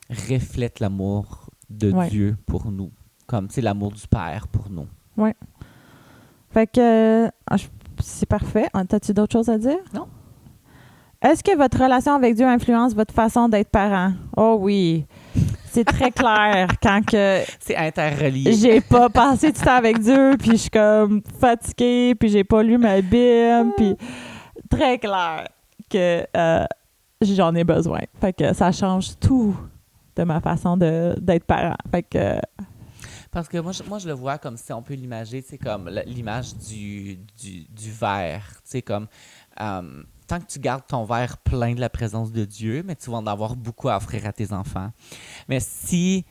reflète l'amour de Dieu pour nous, comme c'est l'amour du Père pour nous. Oui. Fait que... c'est parfait. T'as-tu d'autres choses à dire? Non. Est-ce que votre relation avec Dieu influence votre façon d'être parent? Oh oui. C'est très clair quand que... C'est interrelié. J'ai pas passé du temps avec Dieu, puis je suis comme fatiguée, puis j'ai pas lu ma Bible, puis très clair que j'en ai besoin. Fait que ça change tout de ma façon d'être parent. Fait que... Parce que moi, je le vois comme si on peut l'imager, c'est comme l'image du verre. Tu sais, comme tant que tu gardes ton verre plein de la présence de Dieu, mais tu vas en avoir beaucoup à offrir à tes enfants. Mais si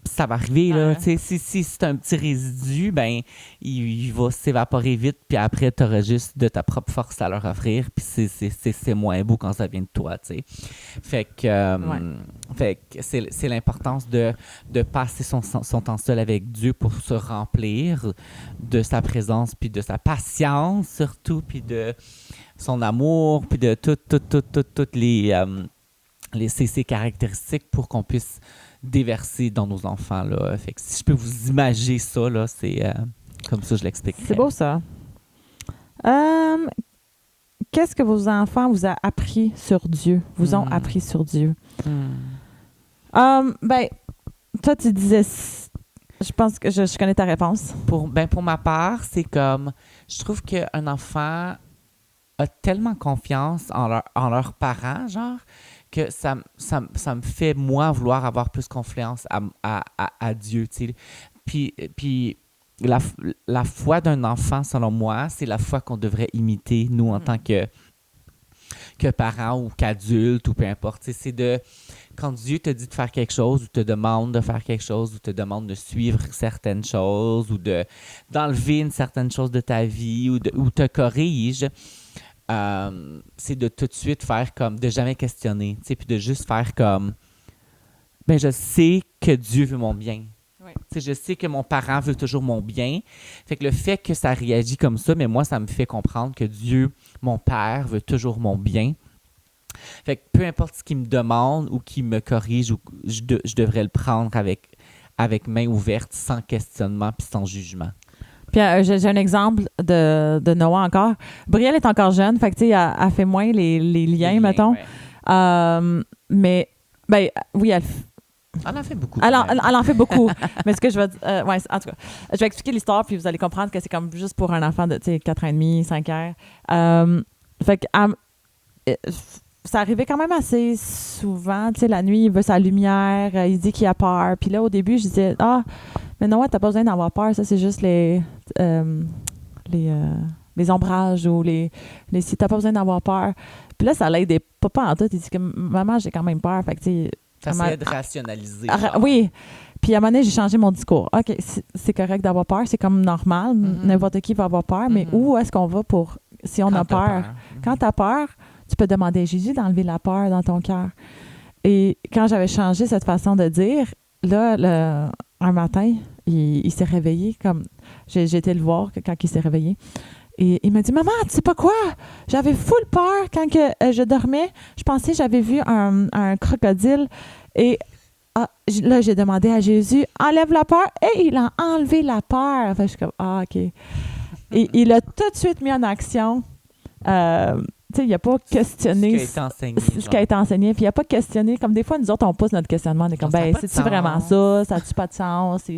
ça va arriver, là, tu sais, si c'est un petit résidu, ben il va s'évaporer vite, puis après, tu auras juste de ta propre force à leur offrir, puis c'est moins beau quand ça vient de toi, tu sais. Fait que c'est l'importance de passer son temps seul avec Dieu pour se remplir de sa présence, puis de sa patience surtout, puis de son amour, puis de toutes ces caractéristiques pour qu'on puisse déverser dans nos enfants, là. Fait que si je peux vous imaginer ça, là, c'est comme ça je l'explique. C'est beau, ça. Qu'est-ce que vos enfants vous ont appris sur Dieu? Ont appris sur Dieu? Ben, toi, tu disais... Je pense que je connais ta réponse. Pour ma part, c'est comme... Je trouve qu'un enfant a tellement confiance en leurs parents, genre, que ça me fait, moi, vouloir avoir plus confiance à Dieu, tu sais. Puis la foi d'un enfant, selon moi, c'est la foi qu'on devrait imiter, nous, en tant que parents ou qu'adultes ou peu importe. C'est de... Quand Dieu te dit de faire quelque chose ou te demande de faire quelque chose ou te demande de suivre certaines choses ou d'enlever une certaine chose de ta vie ou te corrige... c'est de tout de suite faire comme, de jamais questionner, tu sais, puis de juste faire comme, ben je sais que Dieu veut mon bien. Tu sais, je sais que mon parent veut toujours mon bien. Fait que le fait que ça réagit comme ça, mais moi, ça me fait comprendre que Dieu, mon Père, veut toujours mon bien. Fait que peu importe ce qu'il me demande ou qu'il me corrige, ou je devrais le prendre avec main ouverte, sans questionnement puis sans jugement. Puis j'ai un exemple de Noah encore. Brielle est encore jeune, fait que tu sais, elle fait moins les liens, mettons. Ouais. Mais, ben, oui, elle en fait beaucoup. Elle en fait beaucoup. Mais ce que je veux dire... ouais, en tout cas, je vais expliquer l'histoire, puis vous allez comprendre que c'est comme juste pour un enfant de, tu sais, 4 ans et demi, 5 ans. Fait que ça arrivait quand même assez souvent. Tu sais, la nuit, il veut sa lumière, il dit qu'il a peur. Puis là, au début, je disais, mais non, ouais, t'as pas besoin d'avoir peur. Ça, c'est juste les ombrages ou si t'as pas besoin d'avoir peur. Puis là, ça l'aidait pas en tout. Il dit que maman, j'ai quand même peur. Fait que, tu sais, Ça serait de rationaliser. Oui. Puis à un moment donné, j'ai changé mon discours. OK, c'est correct d'avoir peur, c'est comme normal. N'importe qui va avoir peur, mais où est-ce qu'on va si on a peur? Quand tu as peur, tu peux demander à Jésus d'enlever la peur dans ton cœur. Et quand j'avais changé cette façon de dire, là, un matin, il s'est réveillé comme... J'ai été le voir quand il s'est réveillé. Et il m'a dit, « Maman, tu sais pas quoi? J'avais full peur quand je dormais. Je pensais que j'avais vu un crocodile. Et là, j'ai demandé à Jésus, enlève la peur. Et il a enlevé la peur. » Enfin, je suis comme, OK. Et il a tout de suite mis en action. Tu sais, il n'a pas questionné ce qui a été enseigné. Puis il n'a pas questionné. Comme des fois, nous autres, on pousse notre questionnement. On est comme, c'est-tu vraiment ça? Ça n'a-tu pas de sens?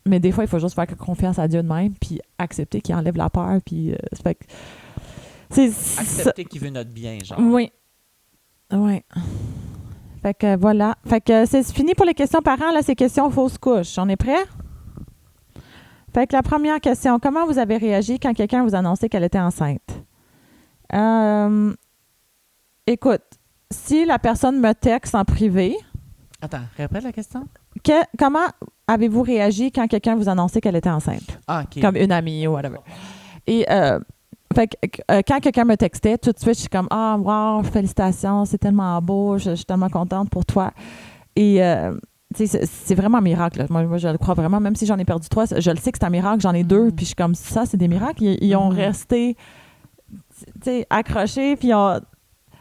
Mais des fois, il faut juste faire confiance à Dieu de même, puis accepter qu'il enlève la peur, puis accepter qu'il veut notre bien, genre. Oui. Fait que voilà. Fait que c'est fini pour les questions parents. Là, c'est questions fausses couches. On est prêt? Fait que la première question, comment vous avez réagi quand quelqu'un vous annonçait qu'elle était enceinte? Écoute, si la personne me texte en privé... Attends, répète la question. Comment avez-vous réagi quand quelqu'un vous annonçait qu'elle était enceinte? OK. Comme une amie ou whatever. Et fait que, quand quelqu'un me textait, tout de suite, je suis comme, wow, félicitations, c'est tellement beau, je suis tellement contente pour toi. Et c'est vraiment un miracle. Là. Moi, je le crois vraiment, même si j'en ai perdu 3, je le sais que c'est un miracle, j'en ai 2, puis je suis comme, ça, c'est des miracles. Ils ont resté accrochés, puis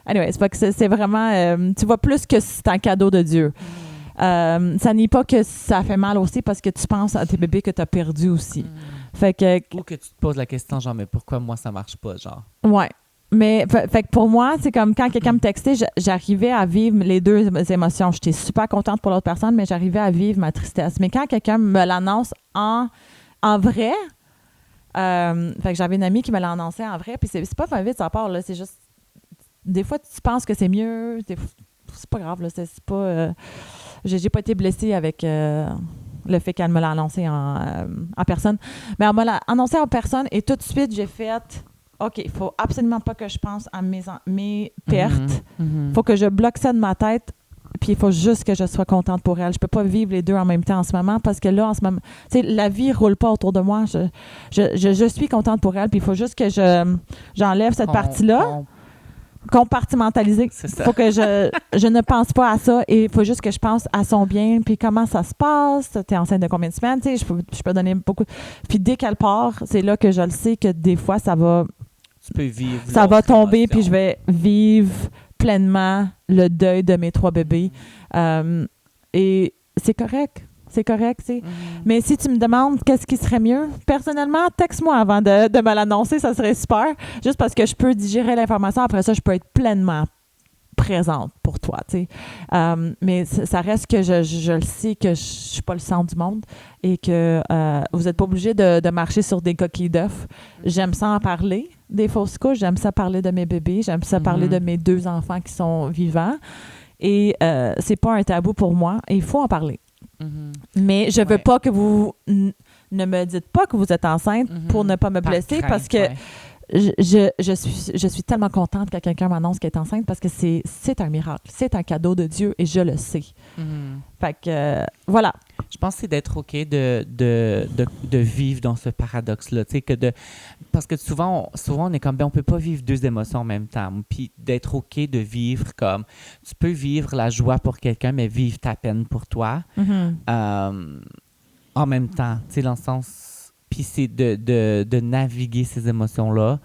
Anyway, c'est vraiment... tu vois plus que c'est un cadeau de Dieu. Ça nie pas que ça fait mal aussi parce que tu penses à tes bébés que tu as perdus aussi. Fait que... Ou que tu te poses la question, genre, mais pourquoi moi, ça marche pas, genre? Ouais. Mais fait que pour moi, c'est comme quand quelqu'un me textait, j'arrivais à vivre les deux émotions. J'étais super contente pour l'autre personne, mais j'arrivais à vivre ma tristesse. Mais quand quelqu'un me l'annonce en vrai, fait que j'avais une amie qui me l'annonçait en vrai, puis c'est pas mauvais de sa part, là, c'est juste... Des fois, tu penses que c'est mieux, c'est pas grave, là, c'est pas... J'ai pas été blessée avec le fait qu'elle me l'a annoncé en personne. Mais elle me l'a annoncé en personne et tout de suite, j'ai fait OK, il faut absolument pas que je pense à mes pertes. Il faut que je bloque ça de ma tête. Puis il faut juste que je sois contente pour elle. Je peux pas vivre les deux en même temps en ce moment parce que là, en ce moment, tu sais, la vie roule pas autour de moi. Je suis contente pour elle. Puis il faut juste que j'enlève cette partie-là. Compartimentaliser. Il faut que je ne pense pas à ça et il faut juste que je pense à son bien, puis comment ça se passe, t'es enceinte de combien de semaines, tu sais, je peux donner beaucoup. Puis dès qu'elle part, c'est là que je le sais que des fois, ça va... Tu peux vivre. Ça va tomber, puis je vais vivre pleinement le deuil de mes 3 bébés. Et c'est correct. C'est correct, tu sais. Mais si tu me demandes qu'est-ce qui serait mieux, personnellement, texte-moi avant de me l'annoncer, ça serait super. Juste parce que je peux digérer l'information. Après ça, je peux être pleinement présente pour toi, tu sais. Mais ça reste que je le sais que je suis pas le centre du monde et que vous n'êtes pas obligé de marcher sur des coquilles d'œufs. J'aime ça en parler, des fausses couches. J'aime ça parler de mes bébés. J'aime ça parler de mes 2 enfants qui sont vivants. Et c'est pas un tabou pour moi. Et il faut en parler. Mais je veux pas que vous ne me dites pas que vous êtes enceinte pour ne pas me blesser parce que je suis tellement contente quand quelqu'un m'annonce qu'elle est enceinte parce que c'est un miracle, c'est un cadeau de Dieu et je le sais. Fait que voilà. Je pense que c'est d'être OK de vivre dans ce paradoxe-là. Tu sais, parce que souvent, on est comme, on peut pas vivre 2 émotions en même temps. Puis d'être OK de vivre comme, tu peux vivre la joie pour quelqu'un, mais vivre ta peine pour toi en même temps. Tu sais, dans le sens, puis c'est de naviguer ces émotions-là,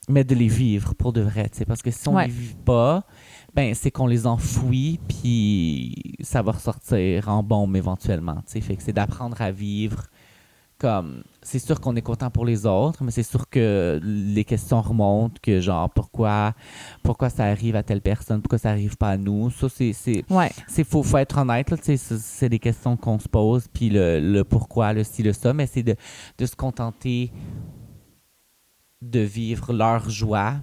mais de les vivre pour de vrai. Tu sais, parce que si on les vit pas, c'est qu'on les enfouit, puis ça va ressortir en bombe éventuellement. Tu sais, fait que c'est d'apprendre à vivre comme... C'est sûr qu'on est content pour les autres, mais c'est sûr que les questions remontent, que genre, pourquoi ça arrive à telle personne, pourquoi ça arrive pas à nous. Ça, faut être honnête, là, tu sais, c'est des questions qu'on se pose, puis le pourquoi, le ci, le ça, mais c'est de se contenter de vivre leur joie,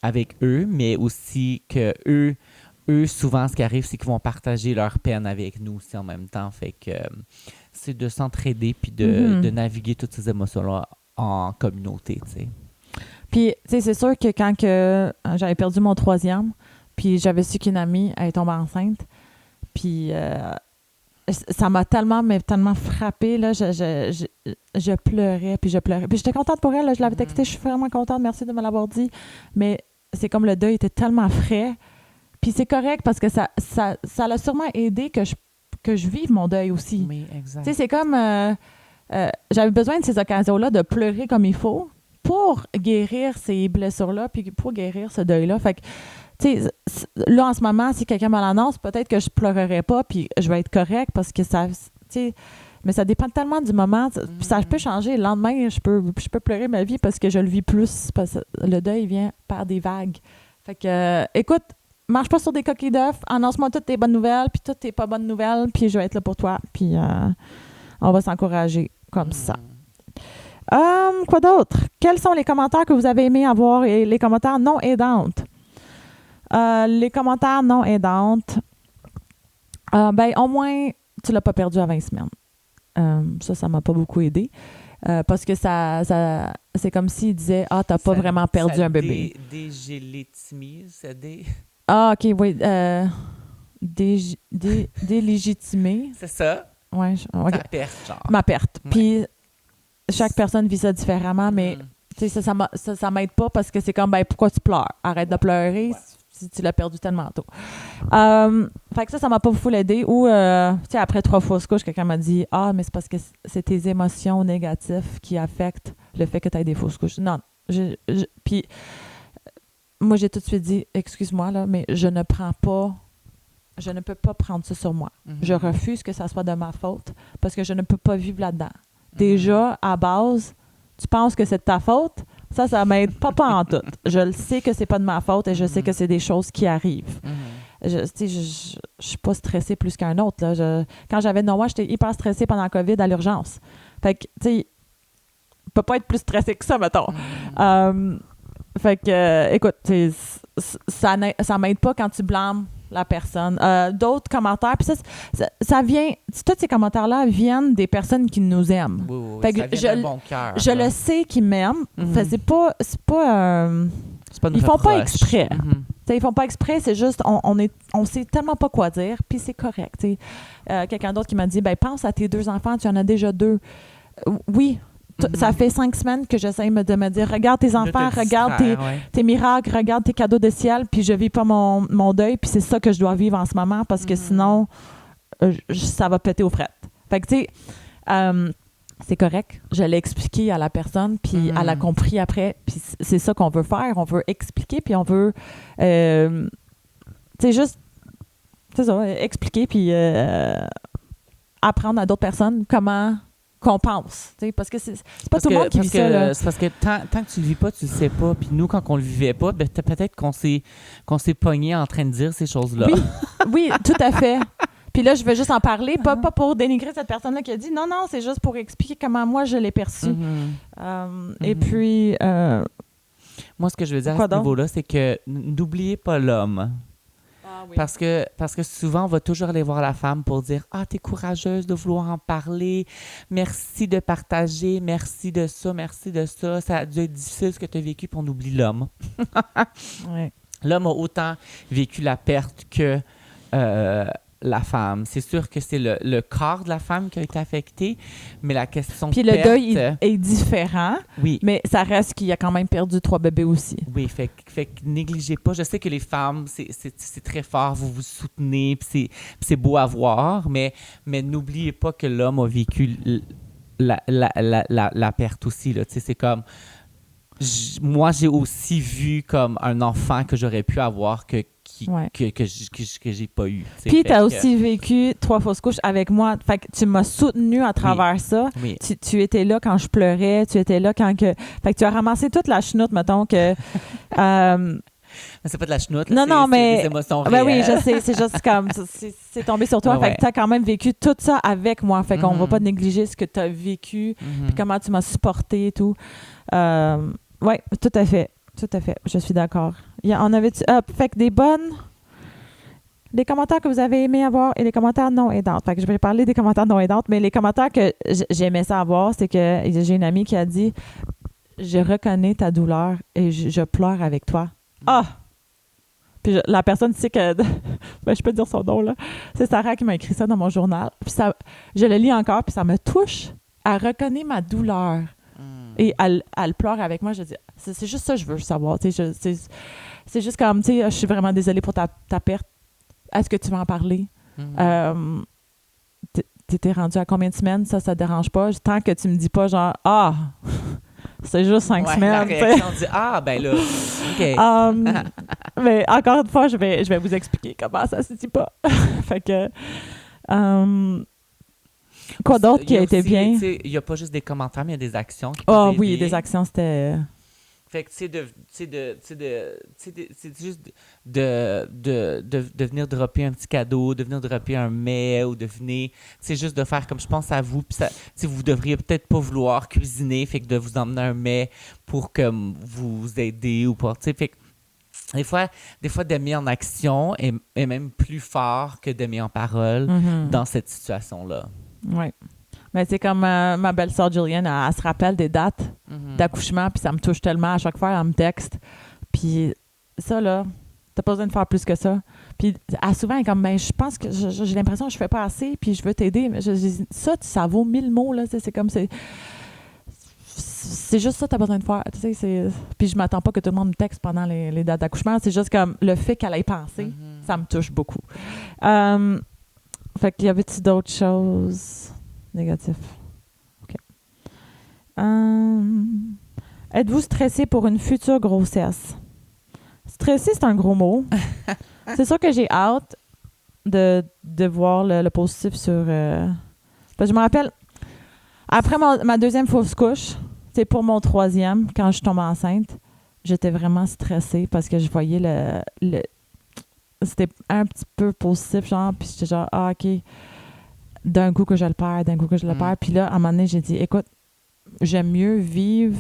avec eux, mais aussi que eux, souvent, ce qui arrive, c'est qu'ils vont partager leur peine avec nous aussi en même temps. Fait que c'est de s'entraider puis de naviguer toutes ces émotions-là en communauté, tu sais. Puis, tu sais, c'est sûr que quand j'avais perdu mon 3e, puis j'avais su qu'une amie, elle est tombée enceinte, puis ça m'a tellement frappée, là, je pleurais, puis je pleurais. Puis j'étais contente pour elle, là, je l'avais texté, je suis vraiment contente, merci de me l'avoir dit, mais c'est comme le deuil était tellement frais, puis c'est correct parce que ça l'a sûrement aidé que je vive mon deuil aussi. Oui, exact. Tu sais, c'est comme, j'avais besoin de ces occasions-là de pleurer comme il faut pour guérir ces blessures-là, puis pour guérir ce deuil-là. Fait que, tu sais, là, en ce moment, si quelqu'un me l'annonce, peut-être que je pleurerai pas, puis je vais être correcte parce que ça, tu sais, mais ça dépend tellement du moment. Puis ça peut changer. Le lendemain, je peux pleurer ma vie parce que je le vis plus, parce que le deuil vient par des vagues. Fait que, écoute, marche pas sur des coquilles d'œufs, annonce-moi toutes tes bonnes nouvelles, puis toutes tes pas bonnes nouvelles, puis je vais être là pour toi, puis on va s'encourager comme ça. Quoi d'autre? Quels sont les commentaires que vous avez aimé avoir et les commentaires non aidantes? Les commentaires non aidantes, ben au moins, tu l'as pas perdu à 20 semaines. Ça m'a pas beaucoup aidé. Parce que ça c'est comme s'il disait « Ah, t'as pas vraiment perdu un bébé. » Ah, OK, oui. Délégitimé. C'est ça? Oui. Okay. Ta perte, genre. Ma perte. Ouais. Puis, chaque personne vit ça différemment, mais tu sais, ça m'aide pas parce que c'est comme, ben, pourquoi tu pleures? Arrête de pleurer si tu l'as perdu tellement tôt. Fait que ça m'a pas full aidé. Ou, tu sais, après 3 fausses couches, quelqu'un m'a dit, ah, mais c'est parce que c'est tes émotions négatives qui affectent le fait que tu aies des fausses couches. Non. Puis, moi, j'ai tout de suite dit, excuse-moi, là, mais je ne peux pas prendre ça sur moi. Je refuse que ça soit de ma faute parce que je ne peux pas vivre là-dedans. Déjà, à base, tu penses que c'est de ta faute, ça m'aide pas en tout. Je le sais que c'est pas de ma faute et je sais que c'est des choses qui arrivent. Je suis pas stressée plus qu'un autre. Là. Quand j'avais Noah, j'étais hyper stressée pendant la COVID à l'urgence. Fait que, tu sais, je peux pas être plus stressée que ça, mettons. Fait que, écoute, ça m'aide pas quand tu blâmes la personne. D'autres commentaires, puis ça vient, tous ces commentaires-là viennent des personnes qui nous aiment. Oui, fait que ça vient d'un bon cœur. Je le sais qu'ils m'aiment. Fait que c'est pas une ils font pas reproche. exprès. Ils font pas exprès, c'est juste, on sait tellement pas quoi dire, puis c'est correct. Quelqu'un d'autre qui m'a dit, ben pense à tes 2 enfants, tu en as déjà 2. Oui. Ça fait 5 semaines que j'essaie de me dire, regarde tes enfants, regarde tes miracles, regarde tes cadeaux de ciel, puis je vis pas mon deuil, puis c'est ça que je dois vivre en ce moment, parce que sinon, ça va péter aux frettes. Fait que, tu sais, c'est correct. Je l'ai expliqué à la personne, puis elle a compris après, puis c'est ça qu'on veut faire. On veut expliquer, puis on veut, tu sais, juste, c'est ça, expliquer, puis apprendre à d'autres personnes comment qu'on pense, parce que c'est pas tout le monde qui vit ça. Là. C'est parce que tant que tu le vis pas, tu le sais pas. Puis nous, quand on le vivait pas, ben, peut-être qu'on s'est pogné en train de dire ces choses-là. Oui, tout à fait. Puis là, je vais juste en parler, pas pour dénigrer cette personne-là qui a dit non, c'est juste pour expliquer comment moi je l'ai perçu. Et puis... moi, ce que je veux dire à ce niveau-là, c'est que n'oubliez pas l'homme. Oui. Parce que souvent, on va toujours aller voir la femme pour dire « Ah, t'es courageuse de vouloir en parler. Merci de partager. Merci de ça. Merci de ça. Ça a dû être difficile ce que tu as vécu. » Puis on oublie l'homme. Oui. L'homme a autant vécu la perte que la femme. C'est sûr que c'est le corps de la femme qui a été affecté, mais la question puis de perte... Puis le deuil est différent, oui. Mais ça reste qu'il a quand même perdu 3 bébés aussi. Oui, fait que négligez pas. Je sais que les femmes, c'est très fort, vous vous soutenez, puis c'est beau à voir, mais n'oubliez pas que l'homme a vécu la perte aussi. Là. C'est comme... moi, j'ai aussi vu comme un enfant que j'aurais pu avoir que j'ai pas eu. Puis tu as aussi vécu 3 fausses couches avec moi. Fait que tu m'as soutenu à travers ça. Oui. Tu étais là quand je pleurais. Tu étais là quand que... Fait que tu as ramassé toute la chenoute, mettons, que... Mais c'est pas de la chenoute. Non, mais... c'est des émotions réelles. Ben oui, je sais. C'est juste comme... C'est tombé sur toi. Fait que tu as quand même vécu tout ça avec moi. Fait qu'on va pas négliger ce que tu as vécu puis comment tu m'as supporté et tout. Oui, tout à fait. Tout à fait. Je suis d'accord. On avait fait que des commentaires que vous avez aimé avoir et les commentaires non aidants. Fait que je vais parler des commentaires non aidants, mais les commentaires que j'aimais ça avoir, c'est que j'ai une amie qui a dit « Je reconnais ta douleur et je pleure avec toi. » Ah! Puis la personne, tu sais que... ben, je peux dire son nom, là. C'est Sarah qui m'a écrit ça dans mon journal. Puis ça, je le lis encore, puis ça me touche. Elle reconnaît ma douleur. Et elle pleure avec moi. Je dis, c'est juste ça que je veux savoir. C'est juste comme, tu sais, je suis vraiment désolée pour ta perte. Est-ce que tu vas en parler? T'étais rendu à combien de semaines? Ça te dérange pas? Tant que tu me dis pas genre, ah, c'est juste 5 semaines. La réaction dit, ah, ben là, OK. Mais encore une fois, je vais vous expliquer comment ça se dit pas. Fait que... quoi d'autre qui a été bien? Il n'y a pas juste des commentaires, mais il y a des actions qui peuvent aider. Oui, des actions, c'était... Fait que, c'est juste de venir dropper un petit cadeau, de venir dropper un mets ou de venir, c'est juste de faire comme je pense à vous. Puis vous devriez peut-être pas vouloir cuisiner, fait que de vous emmener un mets pour que vous aider ou pas. Fait que des fois d'aimer en action est même plus fort que d'aimer en parole dans cette situation-là. Oui. Mais c'est comme ma belle-sœur Julienne, elle se rappelle des dates d'accouchement, puis ça me touche tellement. À chaque fois, elle me texte. Puis ça, là, t'as pas besoin de faire plus que ça. Puis souvent, elle est comme, ben, je pense que j'ai l'impression que je fais pas assez, puis je veux t'aider. Mais ça vaut 1000 mots, là. C'est comme, c'est juste ça que t'as besoin de faire. Tu sais, puis je m'attends pas que tout le monde me texte pendant les dates d'accouchement. C'est juste comme le fait qu'elle ait pensé, ça me touche beaucoup. Fait qu'il y avait-tu d'autres choses négatives? OK. Êtes-vous stressé pour une future grossesse? Stressé, c'est un gros mot. C'est sûr que j'ai hâte de voir le positif sur... Parce que je me rappelle, après ma deuxième fausse couche, c'est pour mon troisième, quand je tombe enceinte, j'étais vraiment stressée parce que je voyais le c'était un petit peu positif, genre, puis j'étais genre, ah, OK, d'un coup que je le perds, puis là, à un moment donné, j'ai dit, écoute, j'aime mieux vivre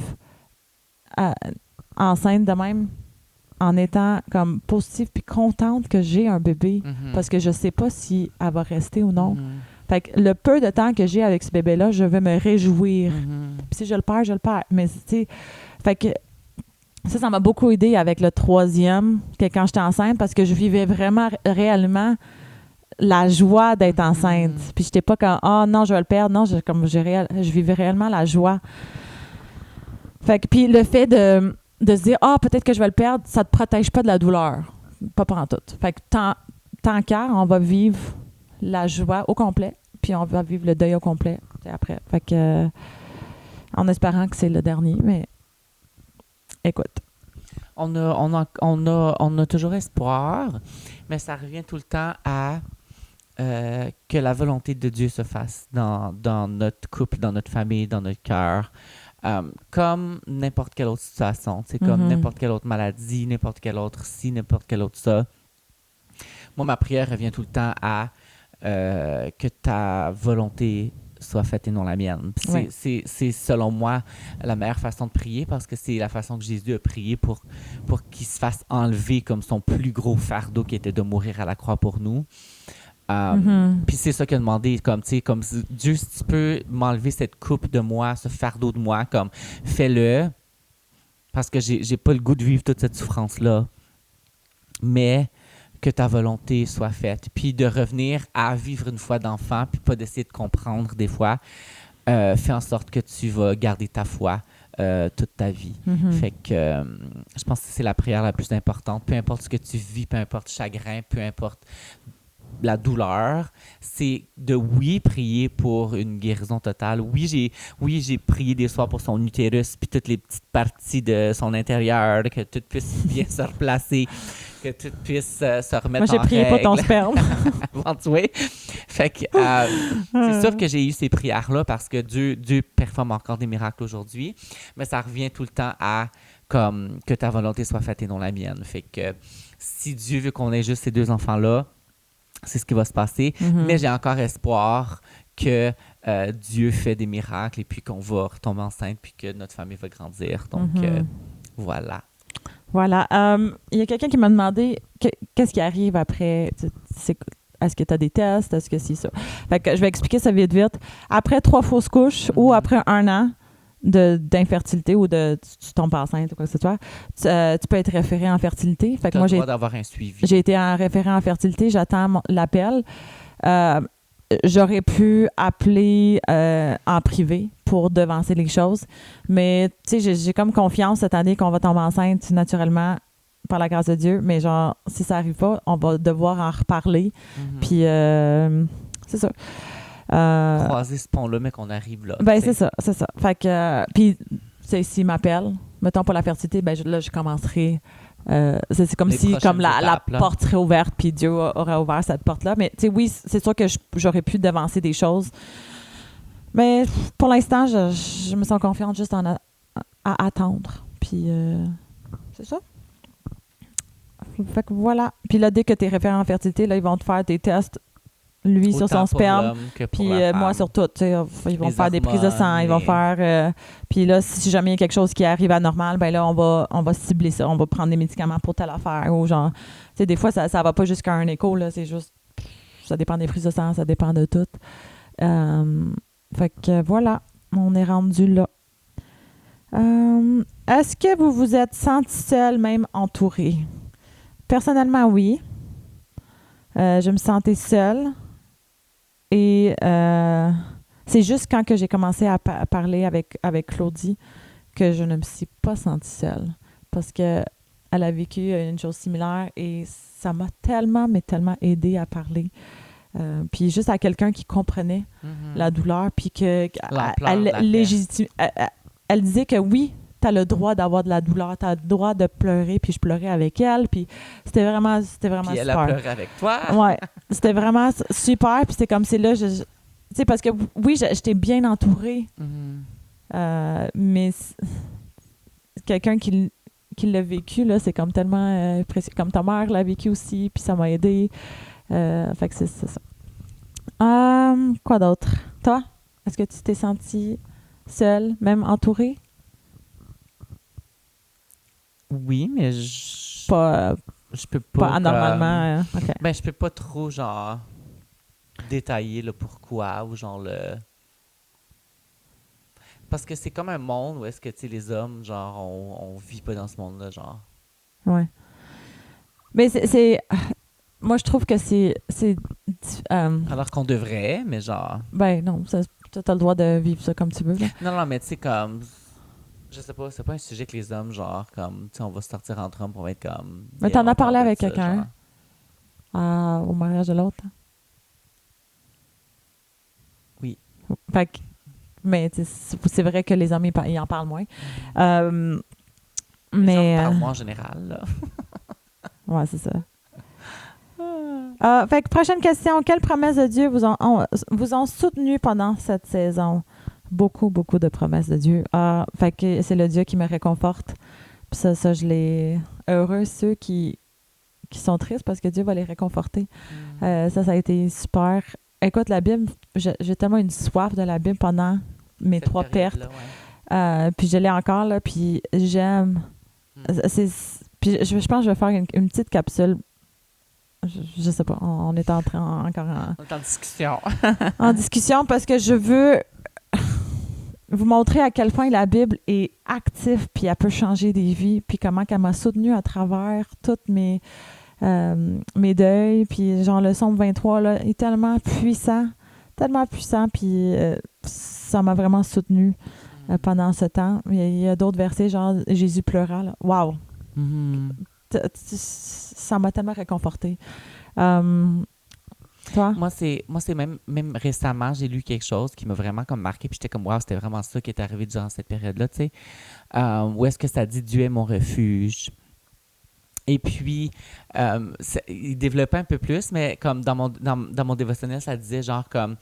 enceinte de même en étant comme positive puis contente que j'ai un bébé, parce que je sais pas si elle va rester ou non. Fait que le peu de temps que j'ai avec ce bébé-là, je vais me réjouir. Puis si je le perds, je le perds. Mais, tu sais, fait que ça m'a beaucoup aidé avec le troisième, que quand j'étais enceinte, parce que je vivais vraiment réellement la joie d'être enceinte. Puis j'étais pas comme, ah non, je vais le perdre. Non, je vivais réellement la joie. Fait que, puis le fait de se dire, ah, peut-être que je vais le perdre, ça te protège pas de la douleur. Pas pantoute. Fait que tant qu'à, on va vivre la joie au complet, puis on va vivre le deuil au complet après. Fait que, en espérant que c'est le dernier, mais écoute. On a toujours espoir, mais ça revient tout le temps à que la volonté de Dieu se fasse dans notre couple, dans notre famille, dans notre cœur. Comme n'importe quelle autre situation, comme n'importe quelle autre maladie, n'importe quelle autre ci, n'importe quelle autre ça. Moi, ma prière revient tout le temps à que ta volonté soit faite et non la mienne. C'est selon moi la meilleure façon de prier parce que c'est la façon que Jésus a prié pour qu'il se fasse enlever comme son plus gros fardeau qui était de mourir à la croix pour nous. Puis c'est ça qu'il a demandé, comme Dieu, si tu peux m'enlever cette coupe de moi, ce fardeau de moi, comme fais-le parce que j'ai pas le goût de vivre toute cette souffrance-là. Mais que ta volonté soit faite, puis de revenir à vivre une foi d'enfant, puis pas d'essayer de comprendre des fois, fais en sorte que tu vas garder ta foi toute ta vie. Fait que je pense que c'est la prière la plus importante, peu importe ce que tu vis, peu importe le chagrin, peu importe la douleur, c'est de prier pour une guérison totale. Oui, j'ai prié des soirs pour son utérus, puis toutes les petites parties de son intérieur, que tout puisse bien se replacer, que tout puisse se remettre en règle. Moi, j'ai prié pour ton sperme. Fait que c'est sûr que j'ai eu ces prières-là parce que Dieu performe encore des miracles aujourd'hui, mais ça revient tout le temps à comme que ta volonté soit faite et non la mienne. Fait que si Dieu veut qu'on ait juste ces deux enfants-là, c'est ce qui va se passer. Mais j'ai encore espoir que Dieu fait des miracles et puis qu'on va retomber enceinte puis que notre famille va grandir. Donc, voilà. Voilà. Il y a quelqu'un qui m'a demandé qu'est-ce qui arrive après. Est-ce que tu as des tests? Est-ce que c'est ça? Fait que je vais expliquer ça vite, vite. Après 3 fausses couches ou après 1 an d'infertilité ou tu tombes enceinte ou quoi que ce soit, tu peux être référé en fertilité. Fait que Tu as moi, le droit d'avoir un suivi. j'ai été en référé en fertilité. J'attends l'appel. J'aurais pu appeler en privé pour devancer les choses. Mais, tu sais, j'ai comme confiance cette année qu'on va tomber enceinte naturellement par la grâce de Dieu. Mais genre, si ça n'arrive pas, on va devoir en reparler. Puis, c'est ça. Croiser ce pont-là, mais qu'on arrive là. Ben, c'est ça. Fait que, puis, s'il m'appelle, mettons pour la fertilité, ben, là, je commencerai. C'est comme Les si comme la étapes, là. porte serait ouverte puis Dieu aurait ouvert cette porte-là. Mais tu sais, oui, c'est sûr que j'aurais pu devancer des choses. Mais pour l'instant, je me sens confiante juste à attendre. Puis c'est ça. Fait que voilà. Puis là, dès que tu es référent en fertilité, là, ils vont te faire des tests, lui sur Autant son pour sperme. l'homme que pour Puis la moi femme. sur tout, tu sais, ils vont Les faire des prises de sang, ils vont hormones, faire puis là si jamais il y a quelque chose qui arrive anormal, ben là on va cibler ça, on va prendre des médicaments pour telle affaire ou genre tu sais des fois ça va pas jusqu'à un écho là, c'est juste ça dépend des prises de sang, ça dépend de tout. Fait que voilà, on est rendu là. Est-ce que vous vous êtes senti seul, même entouré? Personnellement, oui. Je me sentais seule. Et c'est juste quand que j'ai commencé à parler avec Claudie que je ne me suis pas sentie seule. Parce que elle a vécu une chose similaire et ça m'a tellement, mais tellement aidée à parler. Puis juste à quelqu'un qui comprenait la douleur, puis que elle disait que oui, tu as le droit d'avoir de la douleur, tu as le droit de pleurer, puis je pleurais avec elle, puis c'était vraiment Puis super. elle a pleuré avec toi. Ouais, c'était vraiment super, puis c'est comme c'est là, tu sais, parce que oui, j'étais bien entourée, mais quelqu'un qui l'a vécu, là, c'est comme tellement précieux. Comme ta mère l'a vécu aussi, puis ça m'a aidé. Fait que c'est ça. Quoi d'autre? Toi, est-ce que tu t'es sentie seule, même entourée? Oui, mais je peux pas. Pas anormalement. OK. Ben, je peux pas trop, genre, détailler le pourquoi ou genre le. Parce que c'est comme un monde où est-ce que, tu sais, les hommes, genre, on vit pas dans ce monde-là, genre. Ouais. Mais moi, je trouve que c'est Alors qu'on devrait, mais genre. ben non, tu as le droit de vivre ça comme tu veux. Là. Non, mais tu sais, comme. Je sais pas, c'est pas un sujet que les hommes, genre, comme, tu sais, on va sortir entre hommes, on va être comme. Mais t'en on as parlé parle de avec ça, quelqu'un genre. au mariage de l'autre? Hein? Oui. Fait que, mais c'est vrai que les hommes, ils en parlent moins. Mais. Les hommes parlent moins en général, là. Ouais, c'est ça. Fait que prochaine question. Quelles promesses de Dieu vous ont soutenu pendant cette saison? Beaucoup, beaucoup de promesses de Dieu. Fait que c'est le Dieu qui me réconforte. Puis ça, je l'ai heureux, ceux qui sont tristes parce que Dieu va les réconforter. Ça a été super. Écoute, la Bible, j'ai tellement une soif de la Bible pendant mes 3 pertes. Ouais. Puis je l'ai encore, là, puis j'aime. Puis je pense que je vais faire une petite capsule. Je sais pas, on est encore On est en discussion. en discussion parce que je veux vous montrer à quel point la Bible est active puis elle peut changer des vies puis comment elle m'a soutenue à travers toutes mes deuils puis genre le psaume 23 là, est tellement puissant puis ça m'a vraiment soutenue pendant ce temps. Il y a d'autres versets genre Jésus pleura là. Wow! Ça m'a tellement réconfortée. Toi? Moi, c'est même récemment, j'ai lu quelque chose qui m'a vraiment comme marqué, puis j'étais comme, wow, c'était vraiment ça qui est arrivé durant cette période-là, tu sais. Où est-ce que ça dit Dieu est mon refuge? Et puis, il développait un peu plus, mais comme dans mon dévotionnel, ça disait genre comme,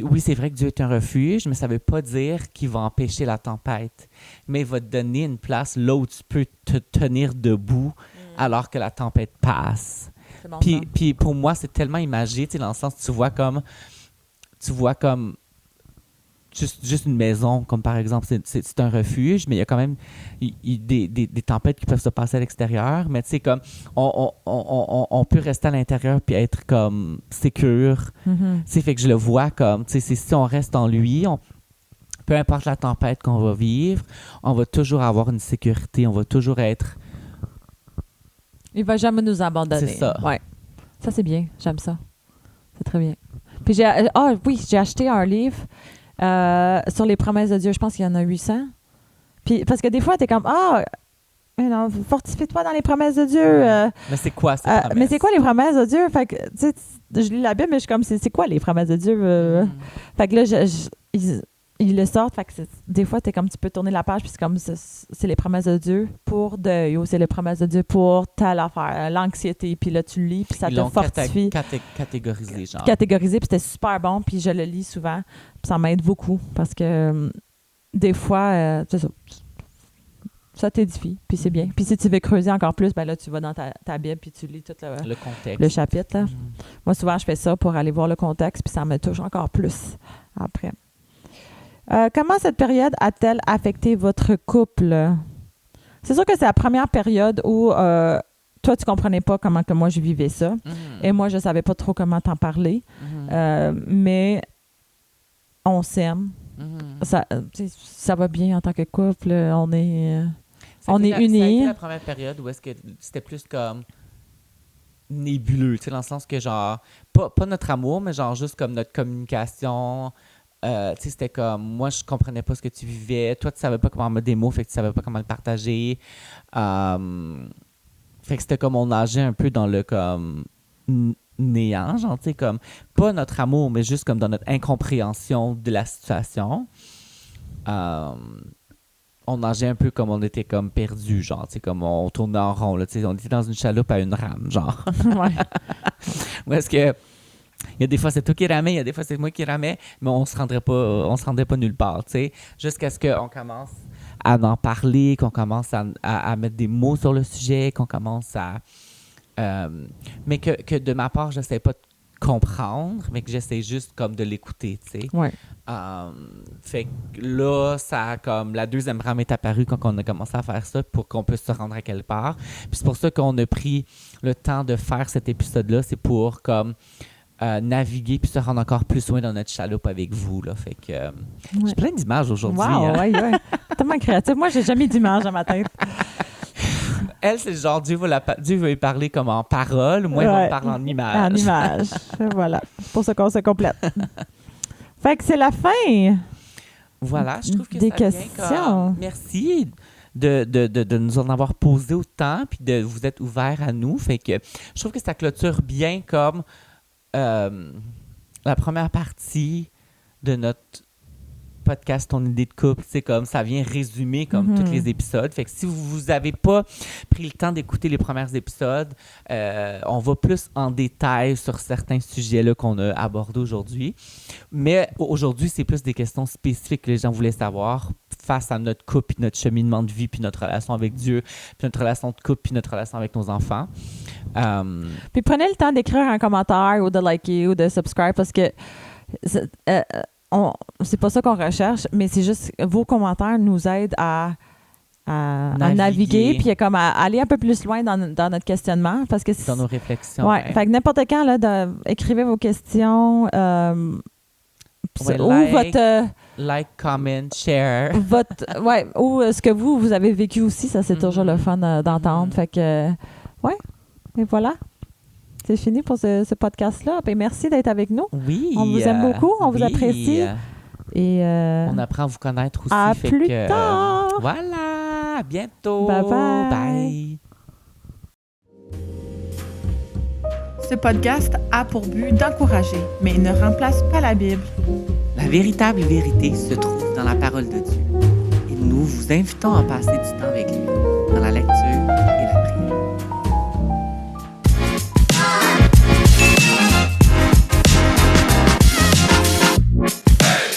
oui, c'est vrai que Dieu est un refuge, mais ça ne veut pas dire qu'il va empêcher la tempête. Mais il va te donner une place là où tu peux te tenir debout alors que la tempête passe. Bon Puis pour moi, c'est tellement imagé, tu sais, dans le sens, tu vois comme juste une maison, comme par exemple, c'est un refuge, mais il y a quand même des tempêtes qui peuvent se passer à l'extérieur. Mais tu sais, comme, on peut rester à l'intérieur puis être comme sécure. Tu sais, fait que je le vois comme, tu sais, si on reste en lui, peu importe la tempête qu'on va vivre, on va toujours avoir une sécurité, on va toujours être... Il va jamais nous abandonner. C'est ça. Ouais. Ça, c'est bien. J'aime ça. C'est très bien. Puis j'ai acheté un livre sur les promesses de Dieu. Je pense qu'il y en a 800. Puis, parce que des fois, t'es comme, non, fortifie-toi dans les promesses de Dieu. Mais c'est quoi ces promesses? Mais c'est quoi les promesses de Dieu? Fait que, tu sais, je lis la Bible, mais je suis comme, c'est quoi les promesses de Dieu? Fait que là, ils le sortent. Fait que des fois, t'es comme, tu peux tourner la page, puis c'est comme, c'est les promesses de Dieu pour deuil, ou c'est les promesses de Dieu pour telle affaire, l'anxiété. Puis là, tu le lis, puis ça te fortifie. Catégorisé, genre. Catégorisé, puis c'était super bon, puis je le lis souvent. Puis ça m'aide beaucoup, parce que des fois, c'est ça. Ça t'édifie, puis c'est bien. Puis si tu veux creuser encore plus, ben là, tu vas dans ta Bible, puis tu lis tout le contexte. Le chapitre. Là. Moi, souvent, je fais ça pour aller voir le contexte, puis ça me touche encore plus après. Comment cette période a-t-elle affecté votre couple? C'est sûr que c'est la première période où toi, tu comprenais pas comment que moi, je vivais ça. Et moi, je savais pas trop comment t'en parler. Mais on s'aime. Ça va bien en tant que couple. On est unis. Ça a été la première période où est-ce que c'était plus comme nébuleux, tu sais, dans le sens que genre, pas notre amour, mais genre juste comme notre communication. Tu sais, c'était comme, moi, je comprenais pas ce que tu vivais. Toi, tu savais pas comment mettre des mots, fait que tu savais pas comment le partager. Fait que c'était comme on nageait un peu dans le comme néant, genre, tu sais, comme, pas notre amour, mais juste comme dans notre incompréhension de la situation. On nageait un peu comme on était comme perdus, genre, tu sais, comme on tournait en rond, là, tu sais, on était dans une chaloupe à une rame, genre. Ouais. Ou est-ce que il y a des fois c'est toi qui ramais, il y a des fois c'est moi qui ramais, mais on se rendrait pas nulle part, tu sais, jusqu'à ce qu'on commence à en parler, qu'on commence à mettre des mots sur le sujet, qu'on commence à... mais que de ma part, j'essaie pas de comprendre, mais que j'essaie juste comme de l'écouter, tu sais. Ouais. Fait que là, ça a comme... La deuxième rame est apparue quand on a commencé à faire ça pour qu'on puisse se rendre à quelque part. Puis c'est pour ça qu'on a pris le temps de faire cet épisode-là, c'est pour comme... naviguer puis se rendre encore plus loin dans notre chaloupe avec vous. Là. Fait que j'ai plein d'images aujourd'hui. Wow, hein. ouais. Tellement créatif. Moi, j'ai jamais d'images dans ma tête. Elle, c'est le genre, Dieu veut y parler comme en parole, moi, il va me parler en images. En images. Voilà. C'est pour ça qu'on se complète. Fait que c'est la fin. Voilà, je trouve que des ça questions. vient comme... Merci de nous en avoir posé autant puis de vous être ouverts à nous. Fait que je trouve que ça clôture bien comme la première partie de notre podcast Ton idée de couple, c'est comme ça vient résumer comme tous les épisodes. Fait que si vous avez pas pris le temps d'écouter les premiers épisodes, on va plus en détail sur certains sujets là qu'on a abordés aujourd'hui. Mais aujourd'hui, c'est plus des questions spécifiques que les gens voulaient savoir face à notre couple, puis notre cheminement de vie, puis notre relation avec Dieu, puis notre relation de couple, puis notre relation avec nos enfants. Puis prenez le temps d'écrire un commentaire ou de liker ou de subscribe parce que c'est pas ça qu'on recherche, mais c'est juste vos commentaires nous aident à naviguer puis comme à aller un peu plus loin dans notre questionnement parce que dans nos réflexions. Ouais. Fait que n'importe quand là, écrivez vos questions like, comment, share. Ou ce que vous avez vécu aussi, ça c'est toujours le fun d'entendre. Fait que et voilà. C'est fini pour ce podcast-là. Et merci d'être avec nous. Oui. On vous aime beaucoup, on vous apprécie. Et on apprend à vous connaître aussi. À plus tard. Voilà. À bientôt. Bye bye. Bye. Ce podcast a pour but d'encourager, mais il ne remplace pas la Bible. La véritable vérité se trouve dans la parole de Dieu. Et nous vous invitons à passer du temps avec lui, dans la lecture et la prière.